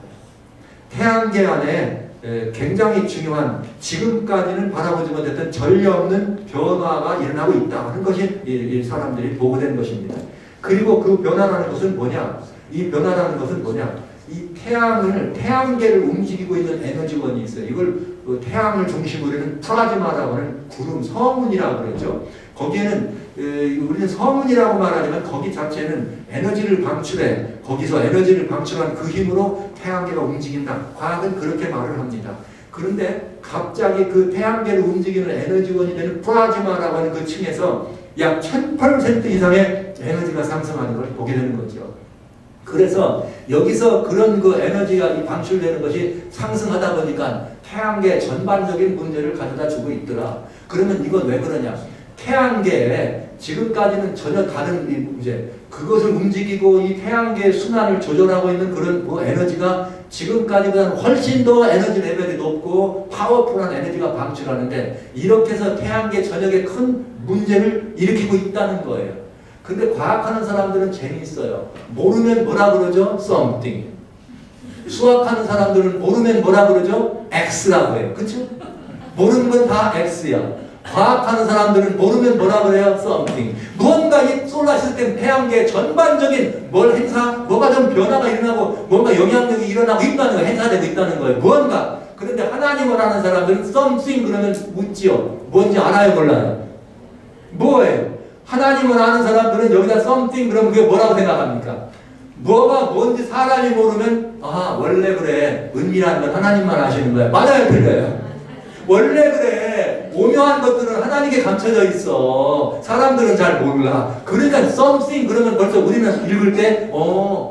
태양계 안에 굉장히 중요한, 지금까지는 바라보지 못했던 전례 없는 변화가 일어나고 있다 하는 것이 이 사람들이 보고된 것입니다. 그리고 그 변화라는 것은 뭐냐? 이 변화라는 것은 뭐냐? 이 태양계를 움직이고 있는 에너지원이 있어요. 이걸 태양을 중심으로 하는 플라즈마라고 하는 구름, 성운이라고 그러죠. 거기에는 우리는 성운이라고 말하지만 거기 자체는 에너지를 방출해, 거기서 에너지를 방출한 그 힘으로 태양계가 움직인다. 과학은 그렇게 말을 합니다. 그런데 갑자기 그 태양계를 움직이는 에너지원이 되는 플라즈마라고 하는 그 층에서 약 1000% 이상의 에너지가 상승하는 걸 보게 되는 거죠. 그래서 여기서 그런 그 에너지가 방출되는 것이 상승하다 보니까 태양계 전반적인 문제를 가져다 주고 있더라. 그러면 이건 왜 그러냐? 태양계에 지금까지는 전혀 다른 문제, 그것을 움직이고 이 태양계의 순환을 조절하고 있는 그런 뭐 에너지가 지금까지보다는 훨씬 더 에너지 레벨이 높고 파워풀한 에너지가 방출하는데 이렇게 해서 태양계 전역에 큰 문제를 일으키고 있다는 거예요. 근데 과학하는 사람들은 재미있어요. 모르면 뭐라 그러죠? something. 수학하는 사람들은 모르면 뭐라 그러죠? X라고 해요. 그쵸? 모르는 건 다 X야. 과학하는 사람들은 모르면 뭐라 그래요? something. 무언가 이 솔라 시스템 태양계 전반적인 뭐가 좀 변화가 일어나고 뭔가 영향력이 일어나고 있다는 거예요. 행사되고 있다는 거예요. 무언가. 그런데 하나님을 아는 사람들은 something 그러면 묻지요. 뭔지 알아요? 몰라요? 뭐예요? 하나님을 아는 사람들은 여기다 something 그러면 그게 뭐라고 생각합니까? 뭐가 뭔지 사람이 모르면 원래 그래. 은밀한 건 하나님만 아시는 거야. 맞아요? 틀려요? 원래 그래. 오묘한 것들은 하나님께 감춰져 있어. 사람들은 잘 몰라. 그러니까 something 그러면 벌써 우리는 읽을 때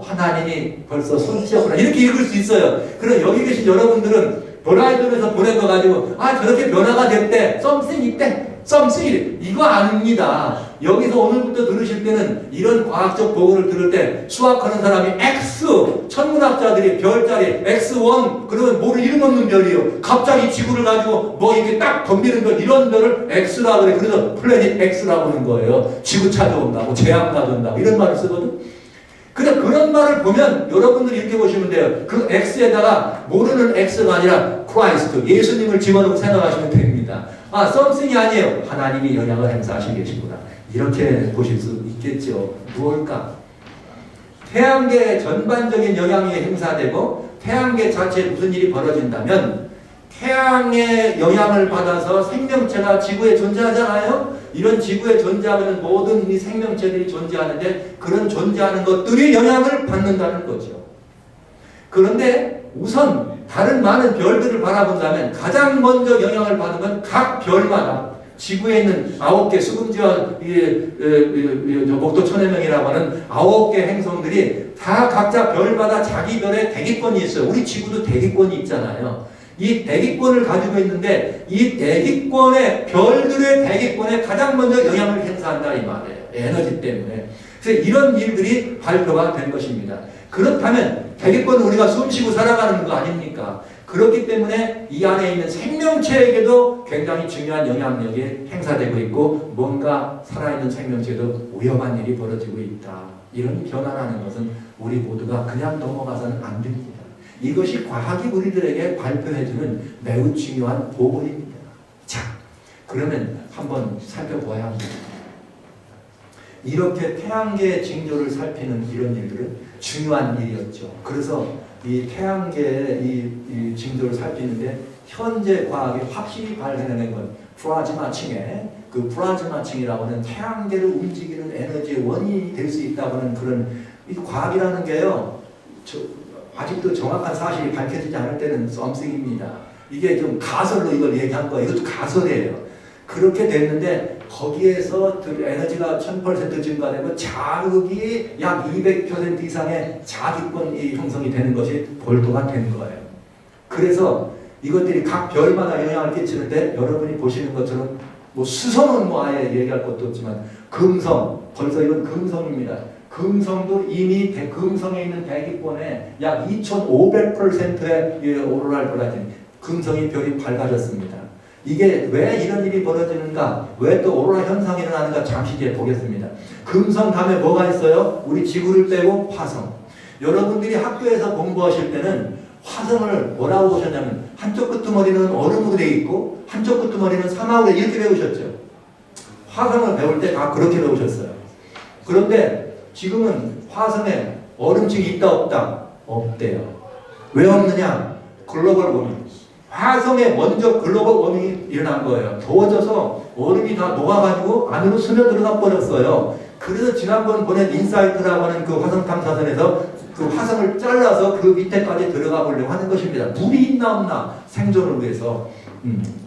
하나님이 벌써 손치셨구나 이렇게 읽을 수 있어요. 그럼 여기 계신 여러분들은 브라이전에서 보낸 거 가지고 저렇게 변화가 됐대. something 있대. something 이거 아닙니다. 여기서 오늘부터 들으실 때는 이런 과학적 보고를 들을 때 수학하는 사람이 X, 천문학자들이 별자리 X1 그러면 뭐를 이름 없는 별이요. 갑자기 지구를 가지고 뭐 이렇게 딱 덤비는 별 이런 별을 X라 그래. 그래서 플래닛 X라고 하는 거예요. 지구 찾아온다고 재앙 가져온다고 이런 말을 쓰거든. 근데 그런 말을 보면 여러분들이 이렇게 보시면 돼요. 그 X에다가 모르는 X가 아니라 크라이스트, 예수님을 집어넣고 생각하시면 됩니다. something이 아니에요. 하나님이 영향을 행사하시고 계시구나. 이렇게 보실 수 있겠죠. 무엇일까? 태양계 전반적인 영향이 행사되고 태양계 자체에 무슨 일이 벌어진다면 태양의 영향을 받아서 생명체가 지구에 존재하잖아요. 이런 지구에 존재하는 모든 이 생명체들이 존재하는데 그런 존재하는 것들이 영향을 받는다는 거죠. 그런데 우선 다른 많은 별들을 바라본다면 가장 먼저 영향을 받는 건 각 별마다 지구에 있는 9개 수금지와 목도 천해명이라고 하는 9개 행성들이 다 각자 별마다 자기 별의 대기권이 있어요. 우리 지구도 대기권이 있잖아요. 이 대기권을 가지고 있는데 이 대기권의 별들의 대기권에 가장 먼저 영향을 행사한다 이 말이에요. 에너지 때문에. 그래서 이런 일들이 발표가 된 것입니다. 그렇다면 대기권은 우리가 숨쉬고 살아가는 거 아닙니까? 그렇기 때문에 이 안에 있는 생명체에게도 굉장히 중요한 영향력이 행사되고 있고 뭔가 살아있는 생명체에도 위험한 일이 벌어지고 있다. 이런 변화라는 것은 우리 모두가 그냥 넘어가서는 안 됩니다. 이것이 과학이 우리들에게 발표해주는 매우 중요한 보고입니다. 자, 그러면 한번 살펴보아야 합니다. 이렇게 태양계의 징조를 살피는 이런 일들은 중요한 일이었죠. 그래서 이 태양계의 이 징조를 살피는데 현재 과학이 확실히 발견해낸 건 플라즈마층에 그 플라즈마층이라고 하는 태양계를 움직이는 에너지의 원인이 될 수 있다고 하는 그런 이 과학이라는 게요. 아직도 정확한 사실이 밝혀지지 않을 때는 썸씽입니다. 이게 좀 가설로 이걸 얘기한 거예요. 이것도 가설이에요. 그렇게 됐는데 거기에서 에너지가 1000% 증가되고 자극이 약 200% 이상의 자기권이 형성이 되는 것이 볼도가 된 거예요. 그래서 이것들이 각 별마다 영향을 끼치는데 여러분이 보시는 것처럼 뭐 수성은 뭐 아예 얘기할 것도 없지만 금성, 벌써 이건 금성입니다. 금성도 이미 금성에 있는 대기권에 약 2500%의 오로라를 벌어진 금성이 별이 밝아졌습니다. 이게 왜 이런 일이 벌어지는가? 왜 또 오로라 현상이 일어나는가? 잠시 뒤에 보겠습니다. 금성 다음에 뭐가 있어요? 우리 지구를 빼고 화성. 여러분들이 학교에서 공부하실 때는 화성을 뭐라고 보셨냐면 한쪽 끄트머리는 얼음으로 되어 있고 한쪽 끄트머리는 사막으로 이렇게 배우셨죠. 화성을 배울 때 다 그렇게 배우셨어요. 그런데 지금은 화성에 얼음층이 있다 없다? 없대요. 왜 없느냐? 글로벌 워밍. 화성에 먼저 글로벌 워밍이 일어난 거예요. 더워져서 얼음이 다 녹아가지고 안으로 스며들어가 버렸어요. 그래서 지난번 보낸 인사이트라고 하는 그 화성 탐사선에서 그 화성을 잘라서 그 밑에까지 들어가 보려고 하는 것입니다. 물이 있나 없나 생존을 위해서.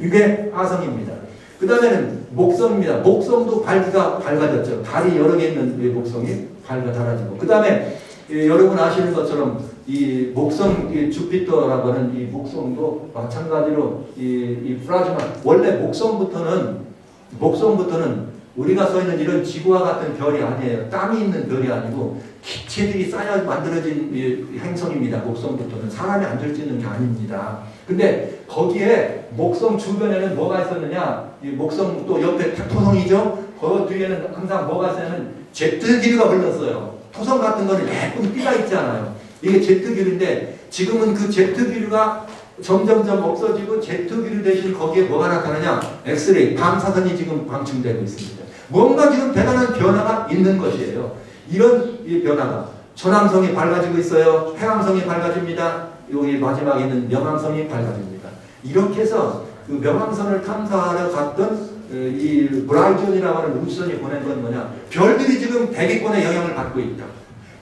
이게 화성입니다. 그 다음에는 목성입니다. 목성도 밝기가 밝아졌죠. 달이 여러 개 있는 목성이 밝아 달아지고. 그 다음에 여러분 아시는 것처럼 이 목성, 이 주피터라고 하는 이 목성도 마찬가지로 이 플라즈마, 원래 목성부터는 우리가 서 있는 이런 지구와 같은 별이 아니에요. 땅이 있는 별이 아니고 기체들이 쌓여 만들어진 행성입니다. 목성부터는 사람이 앉을 수 있는 게 아닙니다. 근데 거기에 목성 주변에는 뭐가 있었느냐? 이 목성 또 옆에 토성이죠. 그 뒤에는 항상 뭐가 있었냐면 제트기류가 흘렀어요. 토성 같은 거는 예쁜 띠가 있잖아요. 이게 제트기류인데 지금은 그 제트기류가 점점점 없어지고 제트기류 대신 거기에 뭐가 나타나냐? 엑스레이, 방사선이 지금 방출되고 있습니다. 뭔가 지금 대단한 변화가 있는 것이에요. 이런 이 변화가 천왕성이 밝아지고 있어요. 해왕성이 밝아집니다. 여기 마지막에 있는 명왕성이 밝아집니다. 이렇게 해서 그 명왕성을 탐사하러 갔던 이 브라이존이라고 하는 우주선이 보낸 건 뭐냐? 별들이 지금 대기권의 영향을 받고 있다.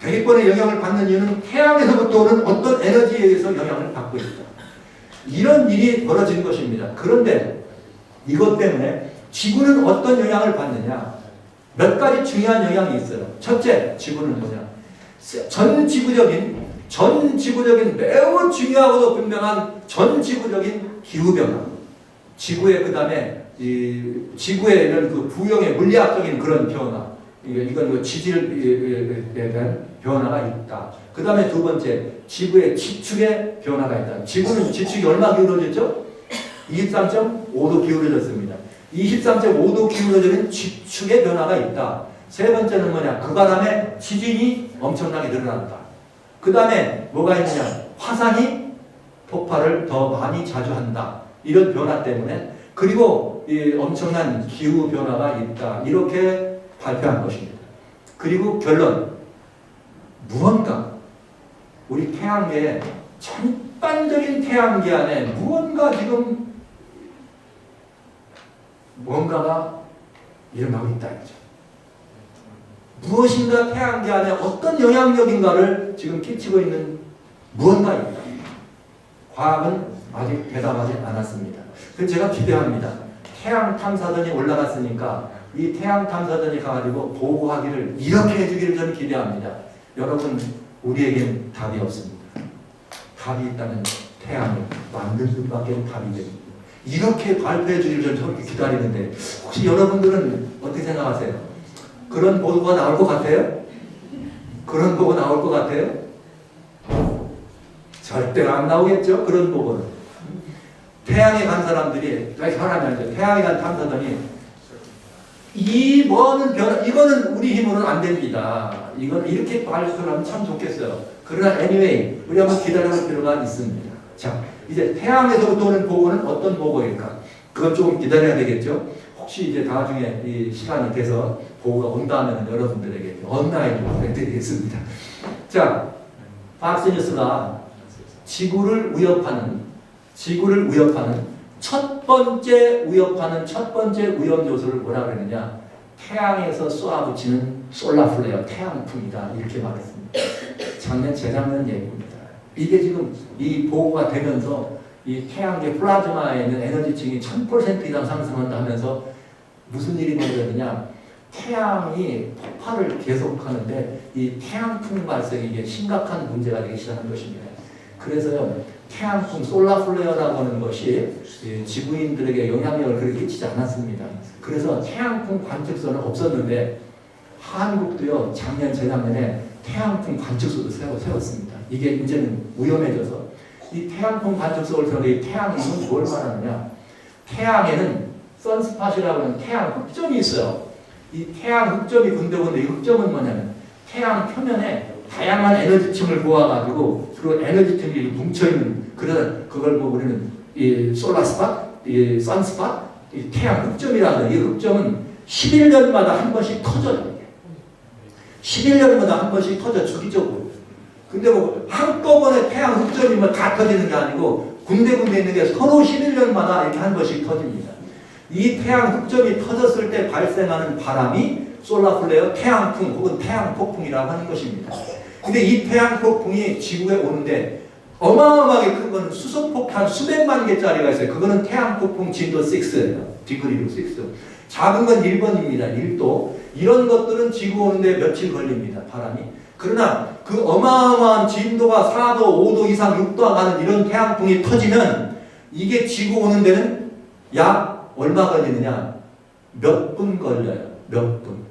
대기권의 영향을 받는 이유는 태양에서부터 오는 어떤 에너지에 의해서 영향을 받고 있다. 이런 일이 벌어진 것입니다. 그런데 이것 때문에 지구는 어떤 영향을 받느냐? 몇 가지 중요한 영향이 있어요. 첫째, 지구는 뭐냐? 전 지구적인 매우 중요하고도 분명한 전 지구적인 기후변화. 지구의 그 다음에 지구의 이런 그 부형의 물리학적인 그런 변화. 이건 지질에 대한 변화가 있다. 그 다음에 두 번째, 지구의 지축의 변화가 있다. 지구는 지축이 얼마 기울어졌죠? 23.5도 기울어졌습니다. 23.5도 기울어지는 지축의 변화가 있다. 세 번째는 뭐냐? 그 바람에 지진이 엄청나게 늘어난다. 그 다음에 뭐가 있느냐? 화산이 폭발을 더 많이 자주 한다. 이런 변화 때문에. 그리고 이 엄청난 기후 변화가 있다. 이렇게 발표한 것입니다. 그리고 결론, 무언가 우리 태양계에 전반적인 태양계 안에 무언가 지금 뭔가가 일어나고 있다. 무엇인가 태양계 안에 어떤 영향력인가를 지금 끼치고 있는 무언가 있다. 과학은 아직 대답하지 않았습니다. 그래서 제가 기대합니다. 태양 탐사선이 올라갔으니까 이 태양 탐사선이 가가지고 보고하기를 이렇게 해주기를 저는 기대합니다. 여러분, 우리에겐 답이 없습니다. 답이 있다면 태양을 만들 수밖에 답이 됩니다. 이렇게 발표해 주기를 저는 기다리는데 혹시 여러분들은 어떻게 생각하세요? 그런 보고가 나올 것 같아요? 그런 보고 나올 것 같아요? 절대로 안 나오겠죠? 그런 보고는. 태양에 간 사람들이, 사람이 아니죠. 태양에 간 탐사선이 이거는 우리 힘으로는 안 됩니다. 이건 이렇게 발표를 하면 참 좋겠어요. 그러나 anyway, 우리 한번 기다려볼 필요가 있습니다. 자, 이제 태양에서부터 오는 보고는 어떤 보고일까? 그건 조금 기다려야 되겠죠? 혹시 이제 나중에 이 시간이 돼서 보고가 온다면 여러분들에게 온라인으로 보내드리겠습니다. 자, 박스뉴스가 지구를 위협하는 첫 번째 위험 요소를 뭐라 그러느냐? 태양에서 쏘아붙이는 솔라플레어, 태양풍이다. 이렇게 말했습니다. 재작년 얘기입니다. 이게 지금 이 보고가 되면서 이 태양계 플라즈마에 있는 에너지층이 1000% 이상 상승한다 하면서 무슨 일이 벌어졌느냐? 태양이 폭발을 계속하는데 이 태양풍 발생이 이게 심각한 문제가 되기 시작한 것입니다. 그래서요, 태양풍 솔라플레어라고 하는 것이 지구인들에게 영향력을 그렇게 끼치지 않았습니다. 그래서 태양풍 관측소는 없었는데 한국도요, 재작년에 태양풍 관측소도 세웠습니다. 이게 이제는 위험해져서 이 태양풍 관측소를 세우는데 이 태양은 뭘 말하느냐? 태양에는 선스팟이라고 하는 태양 흑점이 있어요. 이 태양 흑점이 군데군데 이 흑점은 뭐냐면 태양 표면에 다양한 에너지층을 모아가지고 그 에너지층이 뭉쳐있는 그걸 보고 우리는 이 솔라스팟, 이 선스팟, 이 태양 흑점이라는 이 흑점은 11년마다 한 번씩 터져요. 11년마다 한 번씩 터져 주기적으로. 근데 뭐 한꺼번에 태양 흑점이 다 터지는 게 아니고 군데군데 있는 게 서로 11년마다 이렇게 한 번씩 터집니다. 이 태양 흑점이 터졌을 때 발생하는 바람이 솔라플레어, 태양풍 혹은 태양폭풍이라고 하는 것입니다. 근데 이 태양폭풍이 지구에 오는데 어마어마하게 큰 거는 수소폭탄 수백만 개짜리가 있어요. 그거는 태양폭풍 진도 6예요. 디그리로 6. 작은 건 1번입니다. 1도. 이런 것들은 지구 오는데 며칠 걸립니다. 바람이. 그러나 그 어마어마한 진도가 4도, 5도 이상 6도가 가는 이런 태양풍이 터지면 이게 지구 오는 데는 약 얼마 걸리느냐? 몇 분 걸려요. 몇 분.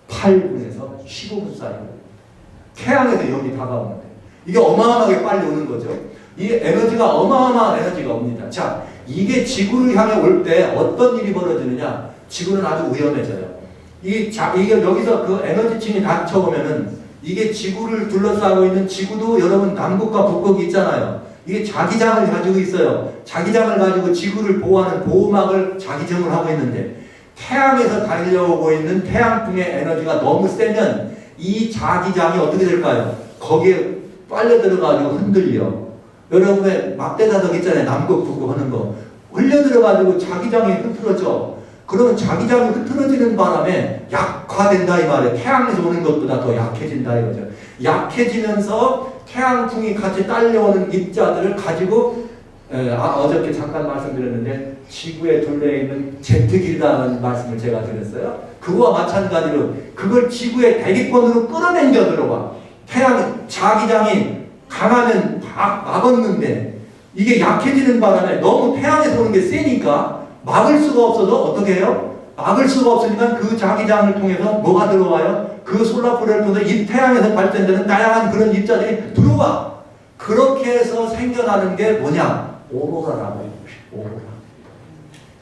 8분에서 15분 사이. 태양에서 여기 다가오는데. 이게 어마어마하게 빨리 오는 거죠. 이 에너지가 어마어마한 에너지가 옵니다. 자, 이게 지구를 향해 올 때 어떤 일이 벌어지느냐? 지구는 아주 위험해져요. 이게 여기서 그 에너지층이 닥쳐오면은 이게 지구를 둘러싸고 있는 지구도 여러분 남극과 북극이 있잖아요. 이게 자기장을 가지고 있어요. 자기장을 가지고 지구를 보호하는 보호막을 자기장을 하고 있는데 태양에서 달려오고 있는 태양풍의 에너지가 너무 세면 이 자기장이 어떻게 될까요? 거기에 빨려 들어가지고 흔들려. 여러분의 막대자석 있잖아요. 남극 북극 하는 거. 흘려 들어가지고 자기장이 흐트러져. 그러면 자기장이 흐트러지는 바람에 약화된다 이 말이에요. 태양에서 오는 것보다 더 약해진다 이거죠. 약해지면서 태양풍이 같이 딸려오는 입자들을 가지고 어저께 잠깐 말씀드렸는데 지구에 둘러있는 제트기라는 말씀을 제가 드렸어요. 그거와 마찬가지로 그걸 지구의 대기권으로 끌어당겨 들어와. 태양 자기장이 강하면 막았는데 이게 약해지는 바람에 너무 태양에서 오는 게 세니까 막을 수가 없어서 어떻게 해요? 막을 수가 없으니까 그 자기장을 통해서 뭐가 들어와요? 그 솔라플레어를 통해서 이 태양에서 발생되는 다양한 그런 입자들이 들어와. 그렇게 해서 생겨나는 게 뭐냐? 오로라라고 해요. 오로라.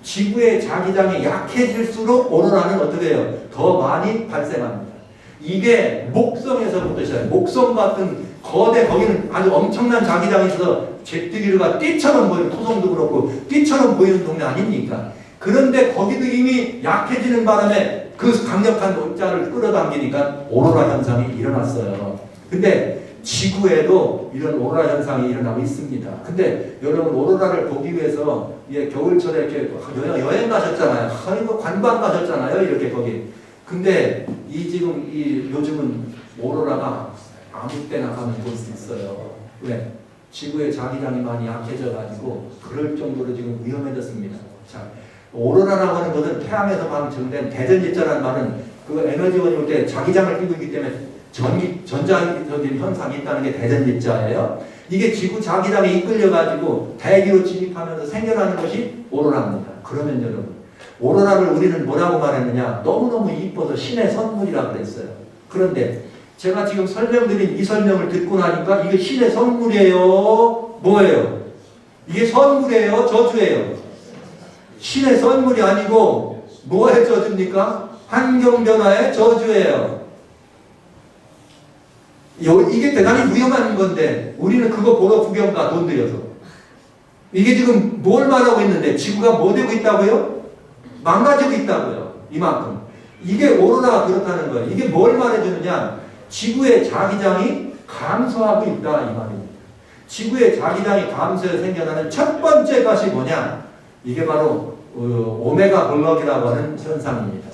지구의 자기장이 약해질수록 오로라는 어떻게 해요? 더 많이 발생합니다. 이게 목성에서부터 시작해요. 목성 같은 거대 거기는 아주 엄청난 자기장이 있어서 제트기류가 띠처럼 보이는 토성도 그렇고 띠처럼 보이는 동네 아닙니까? 그런데 거기도 이미 약해지는 바람에 그 강력한 입자를 끌어당기니까 오로라 현상이 일어났어요. 근데 지구에도 이런 오로라 현상이 일어나고 있습니다. 근데 여러분 오로라를 보기 위해서 겨울철에 이렇게 여행 가셨잖아요. 아니 관광 가셨잖아요. 이렇게 거기. 근데 지금 요즘은 오로라가 아무 때나 가면 볼 수 있어요. 왜? 지구의 자기장이 많이 약해져가지고 그럴 정도로 지금 위험해졌습니다. 자, 오로라라고 하는 것은 태양에서 방출된 대전지자라는 말은 그 에너지원이 올 때 자기장을 띄고 있기 때문에 전자적인 현상이 있다는 게 대전지자예요. 이게 지구 자기장에 이끌려가지고 대기로 진입하면서 생겨나는 것이 오로라입니다. 그러면 여러분, 오로라를 우리는 뭐라고 말했느냐? 너무너무 이뻐서 신의 선물이라고 그랬어요. 그런데 제가 지금 설명드린 이 설명을 듣고 나니까 이게 신의 선물이에요? 뭐예요? 이게 선물이에요? 저주예요? 신의 선물이 아니고 뭐의 저주입니까? 환경변화의 저주예요. 이게 대단히 위험한 건데 우리는 그거 보러 구경 가, 돈 들여서. 이게 지금 뭘 말하고 있는데 지구가 뭐 되고 있다고요? 망가지고 있다고요. 이만큼. 이게 오로라가 그렇다는 거예요. 이게 뭘 말해주느냐? 지구의 자기장이 감소하고 있다 이 말입니다. 지구의 자기장이 감소해 생겨나는 첫 번째 것이 뭐냐? 이게 바로 오메가 블럭이라고 하는 현상입니다.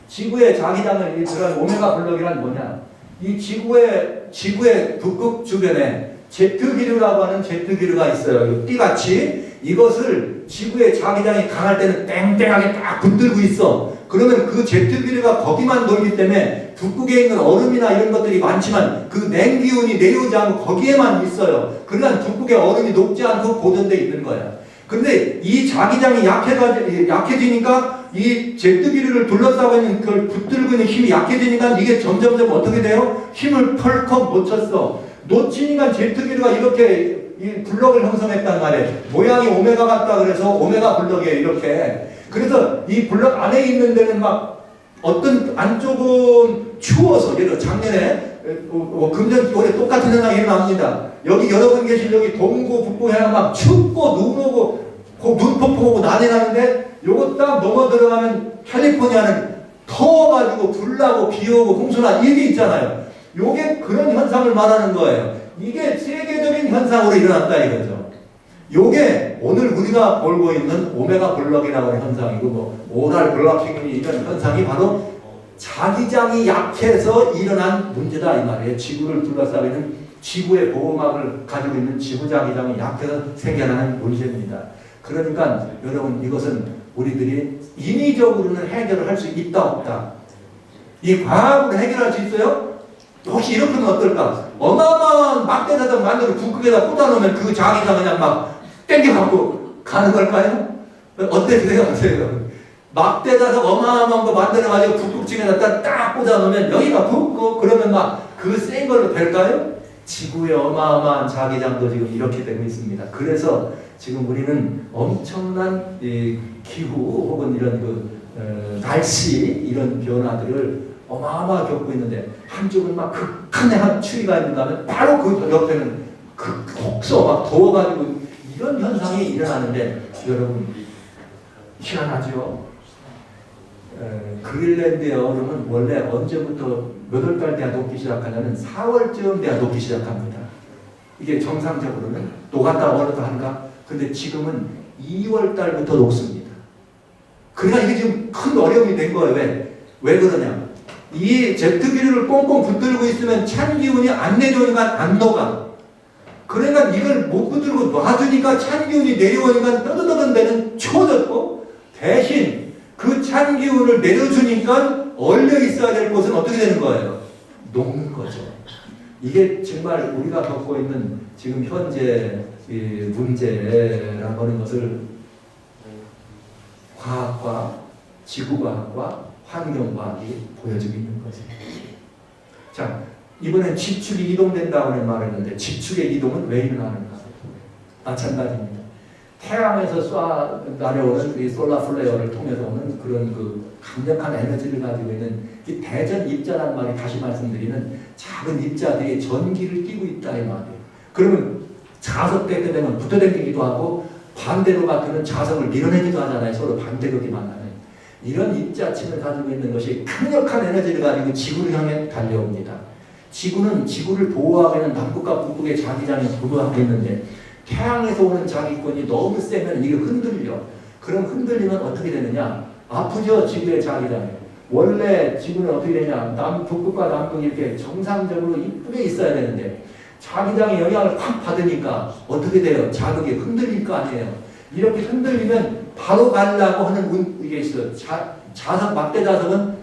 지구의 자기장을 일으키는 오메가 블럭이란 뭐냐? 이 지구의 북극 주변에 제트기류라고 하는 제트기류가 있어요. 띠같이 이것을 지구의 자기장이 강할 때는 땡땡하게 딱 붙들고 있어. 그러면 그 제트기류가 거기만 돌기 때문에 북극에 있는 얼음이나 이런 것들이 많지만 그 냉기운이 내려오지 않고 거기에만 있어요. 그러니까 북극의 얼음이 녹지 않고 보존되어 있는 거야. 근데 이 자기장이 약해지니까 이 제트기류를 둘러싸고 있는 그걸 붙들고 있는 힘이 약해지니까 이게 점점점 어떻게 돼요? 힘을 펄컥 놓쳤어. 놓치니까 제트기류가 이렇게 이 블럭을 형성했단 말이에요. 모양이 오메가 같다 그래서 오메가 블럭이에요. 이렇게. 그래서 이 블럭 안에 있는 데는 막 어떤 안쪽은 추워서 예를 들어 작년에 금년 올해 똑같은 현상이 일어납니다. 여기 여러분 계신 여기 동부 북부 해양 막 춥고 눈 오고 눈폭풍 오고 난리 나는데 요거 딱 넘어 들어가면 캘리포니아는 더워가지고 불나고 비 오고 홍수나 이게 있잖아요. 요게 그런 현상을 말하는 거예요. 이게 세계적인 현상으로 일어났다 이거죠. 요게 오늘 우리가 보고 있는 오메가 블럭이라고 하는 현상이고 뭐 오랄 블럭킹이 이런 현상이 바로 자기장이 약해서 일어난 문제다 이 말이에요. 지구를 둘러싸고 있는 지구의 보호막을 가지고 있는 지구 자기장이 약해서 생겨나는 문제입니다. 그러니까 여러분 이것은 우리들이 인위적으로는 해결을 할 수 있다 없다. 이 과학으로 해결할 수 있어요? 혹시 이렇게 하면 어떨까? 어마어마한 막대자석 만들어 북극에다 꽂아놓으면 그 자기가 그냥 막 땡겨갖고 가는 걸까요? 어때 생각하세요? 막대자석 어마어마한 거 만들어가지고 북극층에다 딱 꽂아놓으면 여기가 붓고 그러면 막 그 센 걸로 될까요? 지구의 어마어마한 자기장도 지금 이렇게 되고 있습니다. 그래서 지금 우리는 엄청난 기후 혹은 이런 날씨 이런 변화들을 어마어마하게 겪고 있는데 한쪽은 막 극한의 한 추위가 있는가 하면 바로 그 옆에는 혹서 막 더워가지고 이런 현상이 일어나는데 여러분 희한하죠? 그린란드의 얼음은 원래 언제부터 몇 월 달 돼야 녹기 시작하냐면 4월쯤 돼야 녹기 시작합니다. 이게 정상적으로는 녹았다 얼었다 하는가? 근데 지금은 2월 달부터 녹습니다. 그러니까 이게 지금 큰 어려움이 된 거예요. 왜 그러냐? 이 제트기류를 꽁꽁 붙들고 있으면 찬 기운이 안 내려오니까 안 녹아. 그러니까 이걸 못 붙들고 놔두니까 찬 기운이 내려오니까 떠드떠든 데는 추워졌고 대신 그 찬 기운을 내려주니까 얼려 있어야 될 곳은 어떻게 되는 거예요? 녹는 거죠. 이게 정말 우리가 겪고 있는 지금 현재 문제라고 하는 것을 과학과 지구과학과 환경과학이 보여주고 있는 거죠. 자, 이번엔 지축이 이동된다고 하는 말을 했는데 지축의 이동은 왜 일어나는가? 마찬가지입니다. 태양에서 쏴 날아오는 이 솔라 플레어를 통해서 오는 그런 그 강력한 에너지를 가지고 있는 이 대전 입자란 말이 다시 말씀드리는 작은 입자들이 전기를 띠고 있다 이 말이에요. 그러면 자석될 때 되면 붙어당기기도 하고 반대로 바뀌는 자석을 밀어내기도 하잖아요. 서로 반대극이 만나요. 이런 입자층을 가지고 있는 것이 강력한 에너지를 가지고 지구를 향해 달려옵니다. 지구는 지구를 보호하고 있는 남극과 북극의 자기장이 보호하고 있는데 태양에서 오는 자기권이 너무 세면 이게 흔들려. 그럼 흔들리면 어떻게 되느냐? 아프죠? 지구의 자기장이. 원래 지구는 어떻게 되냐? 북극과 남극이 이렇게 정상적으로 이쁘게 있어야 되는데 자기장의 영향을 확 받으니까 어떻게 돼요? 자극이 흔들릴 거 아니에요. 이렇게 흔들리면 바로 가려고 하는 이게 있어요. 자석, 막대 자석은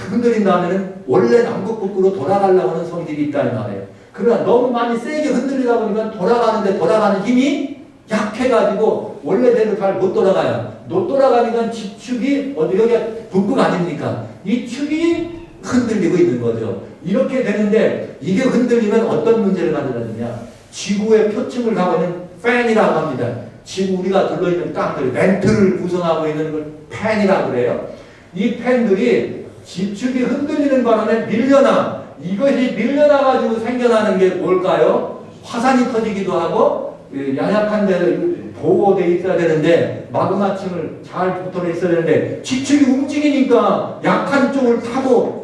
흔들린 다음에는 원래 남극 북극으로 돌아가려고 하는 성질이 있다는 말이에요. 그러나 너무 많이 세게 흔들리다 보니까 돌아가는 힘이 약해가지고 원래대로 잘 못 돌아가요. 못 돌아가니까 지축이 여기가 북극 아닙니까? 이 축이 흔들리고 있는 거죠. 이렇게 되는데 이게 흔들리면 어떤 문제를 가져다 주냐? 지구의 표층을 가고 있는 팬이라고 합니다. 지구 우리가 둘러있는 땅들, 멘트를 구성하고 있는 걸 팬이라고 그래요. 이 팬들이 지축이 흔들리는 바람에 밀려나. 이것이 밀려나가지고 생겨나는 게 뭘까요? 화산이 터지기도 하고 양약한 데를 보호되어 있어야 되는데 마그마층을 잘 붙어 있어야 되는데 지축이 움직이니까 약한 쪽을 타고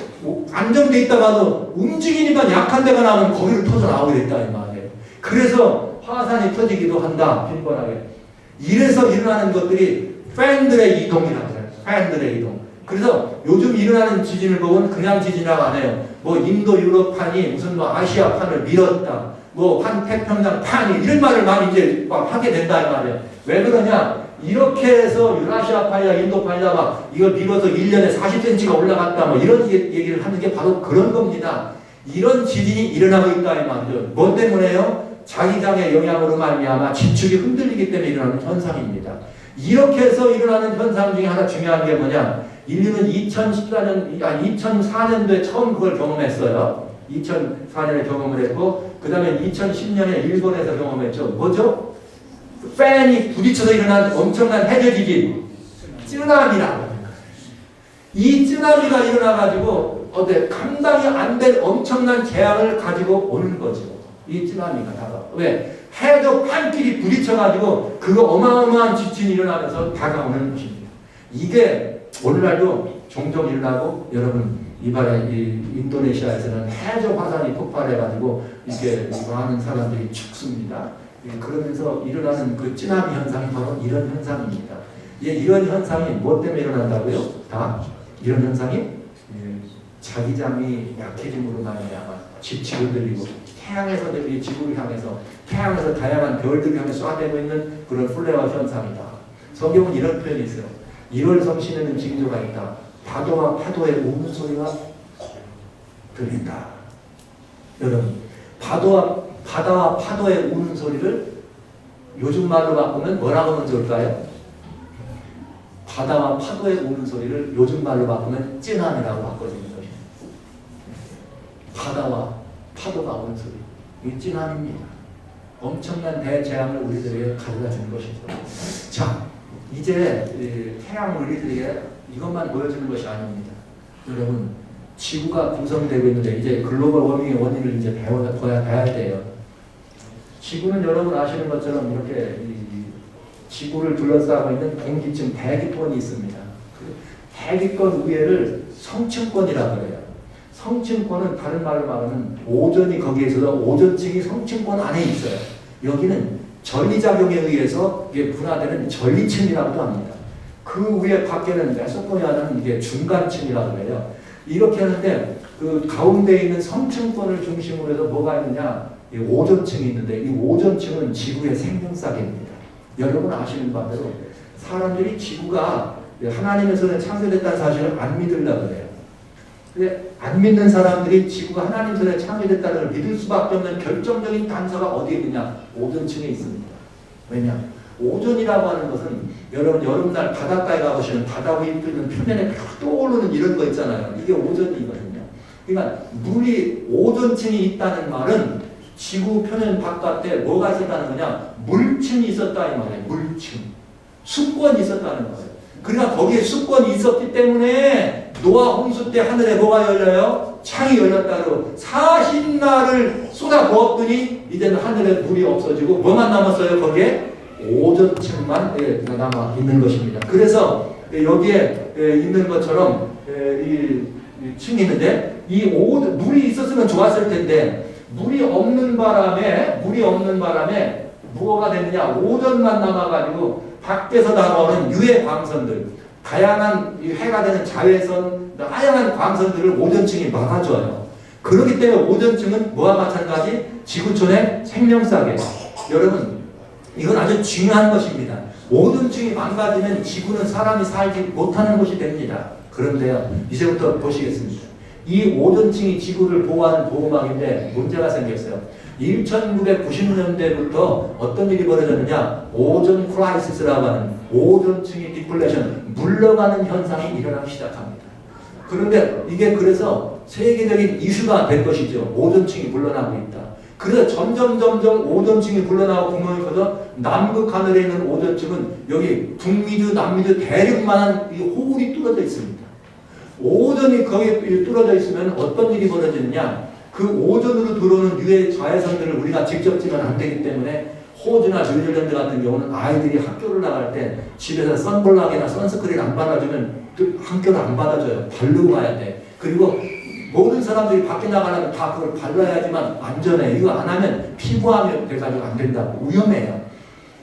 안정되어 있다가도 움직이니까 약한 데가 나오면 거기로 터져 나오게 됐다 이 말이에요. 그래서 화산이 터지기도 한다. 빈번하게. 이래서 일어나는 것들이 팬들의 이동이라고 해요. 팬들의 이동. 그래서 요즘 일어나는 지진을 보면 그냥 지진이라고 안 해요. 뭐 인도 유럽판이 무슨 뭐 아시아판을 밀었다. 뭐 환태평양 판이 이런 말을 많이 이제 막 하게 된다 이 말이에요. 왜 그러냐? 이렇게 해서 유라시아판이나 인도판이나 막 이걸 밀어서 1년에 40cm가 올라갔다 뭐 이런 얘기를 하는 게 바로 그런 겁니다. 이런 지진이 일어나고 있다 이 말이죠. 뭐 때문에요? 자기장의 영향으로 말미암아 지축이 흔들리기 때문에 일어나는 현상입니다. 이렇게 해서 일어나는 현상 중에 하나 중요한 게 뭐냐? 인류는 2004년도에 처음 그걸 경험했어요. 2004년에 경험을 했고 그 다음에 2010년에 일본에서 경험했죠. 뭐죠? 팬이 부딪혀서 일어난 엄청난 해저지진 쓰나미라고 합니다. 이 쓰나미가 일어나가지고 감당이 안 될 엄청난 재앙을 가지고 오는 거죠. 이 쓰나미가 다가. 왜? 해저 판끼리 부딪혀가지고 그거 어마어마한 지진이 일어나면서 다가오는 것입니다. 이게 오늘날도 종종 일어나고 여러분 이번에 인도네시아에서는 해저 화산이 폭발해가지고 이게 많은 사람들이 죽습니다. 그러면서 일어나는 그 쓰나미 현상이 바로 이런 현상입니다. 이런 현상이 뭐 때문에 일어난다고요? 다 이런 현상이 자기장이 약해짐으로 말미암아 지축을 들리고 태양에서 지구를 향해서 태양에서 다양한 별들을 향해 쏴대고 있는 그런 플레어 현상이다. 성경은 이런 표현이 있어요. 1월 성신에는 징조가 있다. 파도와 파도의 우는 소리가 들린다. 여러분, 바다와 파도의 우는 소리를 요즘 말로 바꾸면 뭐라고 하면 좋을까요? 바다와 파도의 우는 소리를 요즘 말로 바꾸면 찌나미라고 바꿔주는 것입니다. 바다와 파도가 우는 소리. 이게 찌나미입니다. 엄청난 대재앙을 우리들에게 가져다 주는 것이죠. 자, 이제 태양 우리들에게 이것만 보여주는 것이 아닙니다. 여러분, 지구가 구성되고 있는데 이제 글로벌 워밍의 원인을 이제 봐야 돼요. 지구는 여러분 아시는 것처럼 이렇게 지구를 둘러싸고 있는 공기층 대기권이 있습니다. 그 대기권 위에를 성층권이라고 해요. 성층권은 다른 말로 말하면 오존이 거기에 있어서 오존층이 성층권 안에 있어요. 여기는 전리작용에 의해서 이게 분화되는 전리층이라고도 합니다. 그 위에 밖에는 메소포니아는 이게 중간층이라고 해요. 이렇게 하는데 그 가운데 있는 성층권을 중심으로 해서 뭐가 있느냐? 이 오존층이 있는데 이 오존층은 지구의 생명사계입니다. 여러분 아시는 바대로 사람들이 지구가 하나님의 손에 창조됐다는 사실을 안 믿으려고 그래요. 근데 안 믿는 사람들이 지구가 하나님 손에 창조됐다는 걸 믿을 수밖에 없는 결정적인 단서가 어디에 있느냐? 오존층에 있습니다. 왜냐? 오존이라고 하는 것은 여러분 여름날 바닷가에 가보시면 바다 위에 뜨는 표면에 떠오르는 이런 거 있잖아요. 이게 오존이거든요. 그러니까 물이 오존층이 있다는 말은 지구 표면 바깥에 뭐가 있었다는 거냐? 물층이 있었다 이 말이에요. 물층. 수권이 있었다는 거예요. 그러니까 거기에 수권이 있었기 때문에 노아 홍수 때 하늘에 뭐가 열려요? 창이 열렸다고 40날을 쏟아 부었더니 이제는 하늘에 물이 없어지고 뭐만 남았어요? 거기에 오존층만 남아 있는 것입니다. 그래서 여기에 있는 것처럼 이 층이 있는데 이 물이 있었으면 좋았을 텐데 물이 없는 바람에 뭐가 됐느냐? 오존만 남아가지고 밖에서 나오는 유해 광선들, 다양한 해가 되는 자외선, 다양한 광선들을 오존층이 막아줘요. 그렇기 때문에 오존층은 뭐와 마찬가지? 지구촌의 생명사계. 여러분, 이건 아주 중요한 것입니다. 오존층이 망가지면 지구는 사람이 살지 못하는 곳이 됩니다. 그런데요, 이제부터 보시겠습니다. 이 오존층이 지구를 보호하는 보호막인데 문제가 생겼어요. 1990년대부터 어떤 일이 벌어졌느냐? 오존 크라이시스라고 하는 오존층이 디플레이션, 물러가는 현상이 일어나기 시작합니다. 그런데 이게 그래서 세계적인 이슈가 될 것이죠. 오존층이 물러나고 있다. 그래서 점점 오존층이 물러나고 구멍이 커서 남극 하늘에 있는 오존층은 여기 북미주, 남미주 대륙만한 이 호울이 뚫어져 있습니다. 오존이 거기에 뚫어져 있으면 어떤 일이 벌어지느냐? 그 오존으로 들어오는 유해 자외선들을 우리가 직접 찌면 안 되기 때문에 호주나 뉴질랜드 같은 경우는 아이들이 학교를 나갈 때 집에서 선블락이나 선스크린 안 발라주면 학교를 안 받아줘요. 바르고 가야 돼. 그리고 모든 사람들이 밖에 나가려면 다 그걸 발라야지만 안전해. 이거 안 하면 피부암이 돼가지고 안 된다고. 위험해요.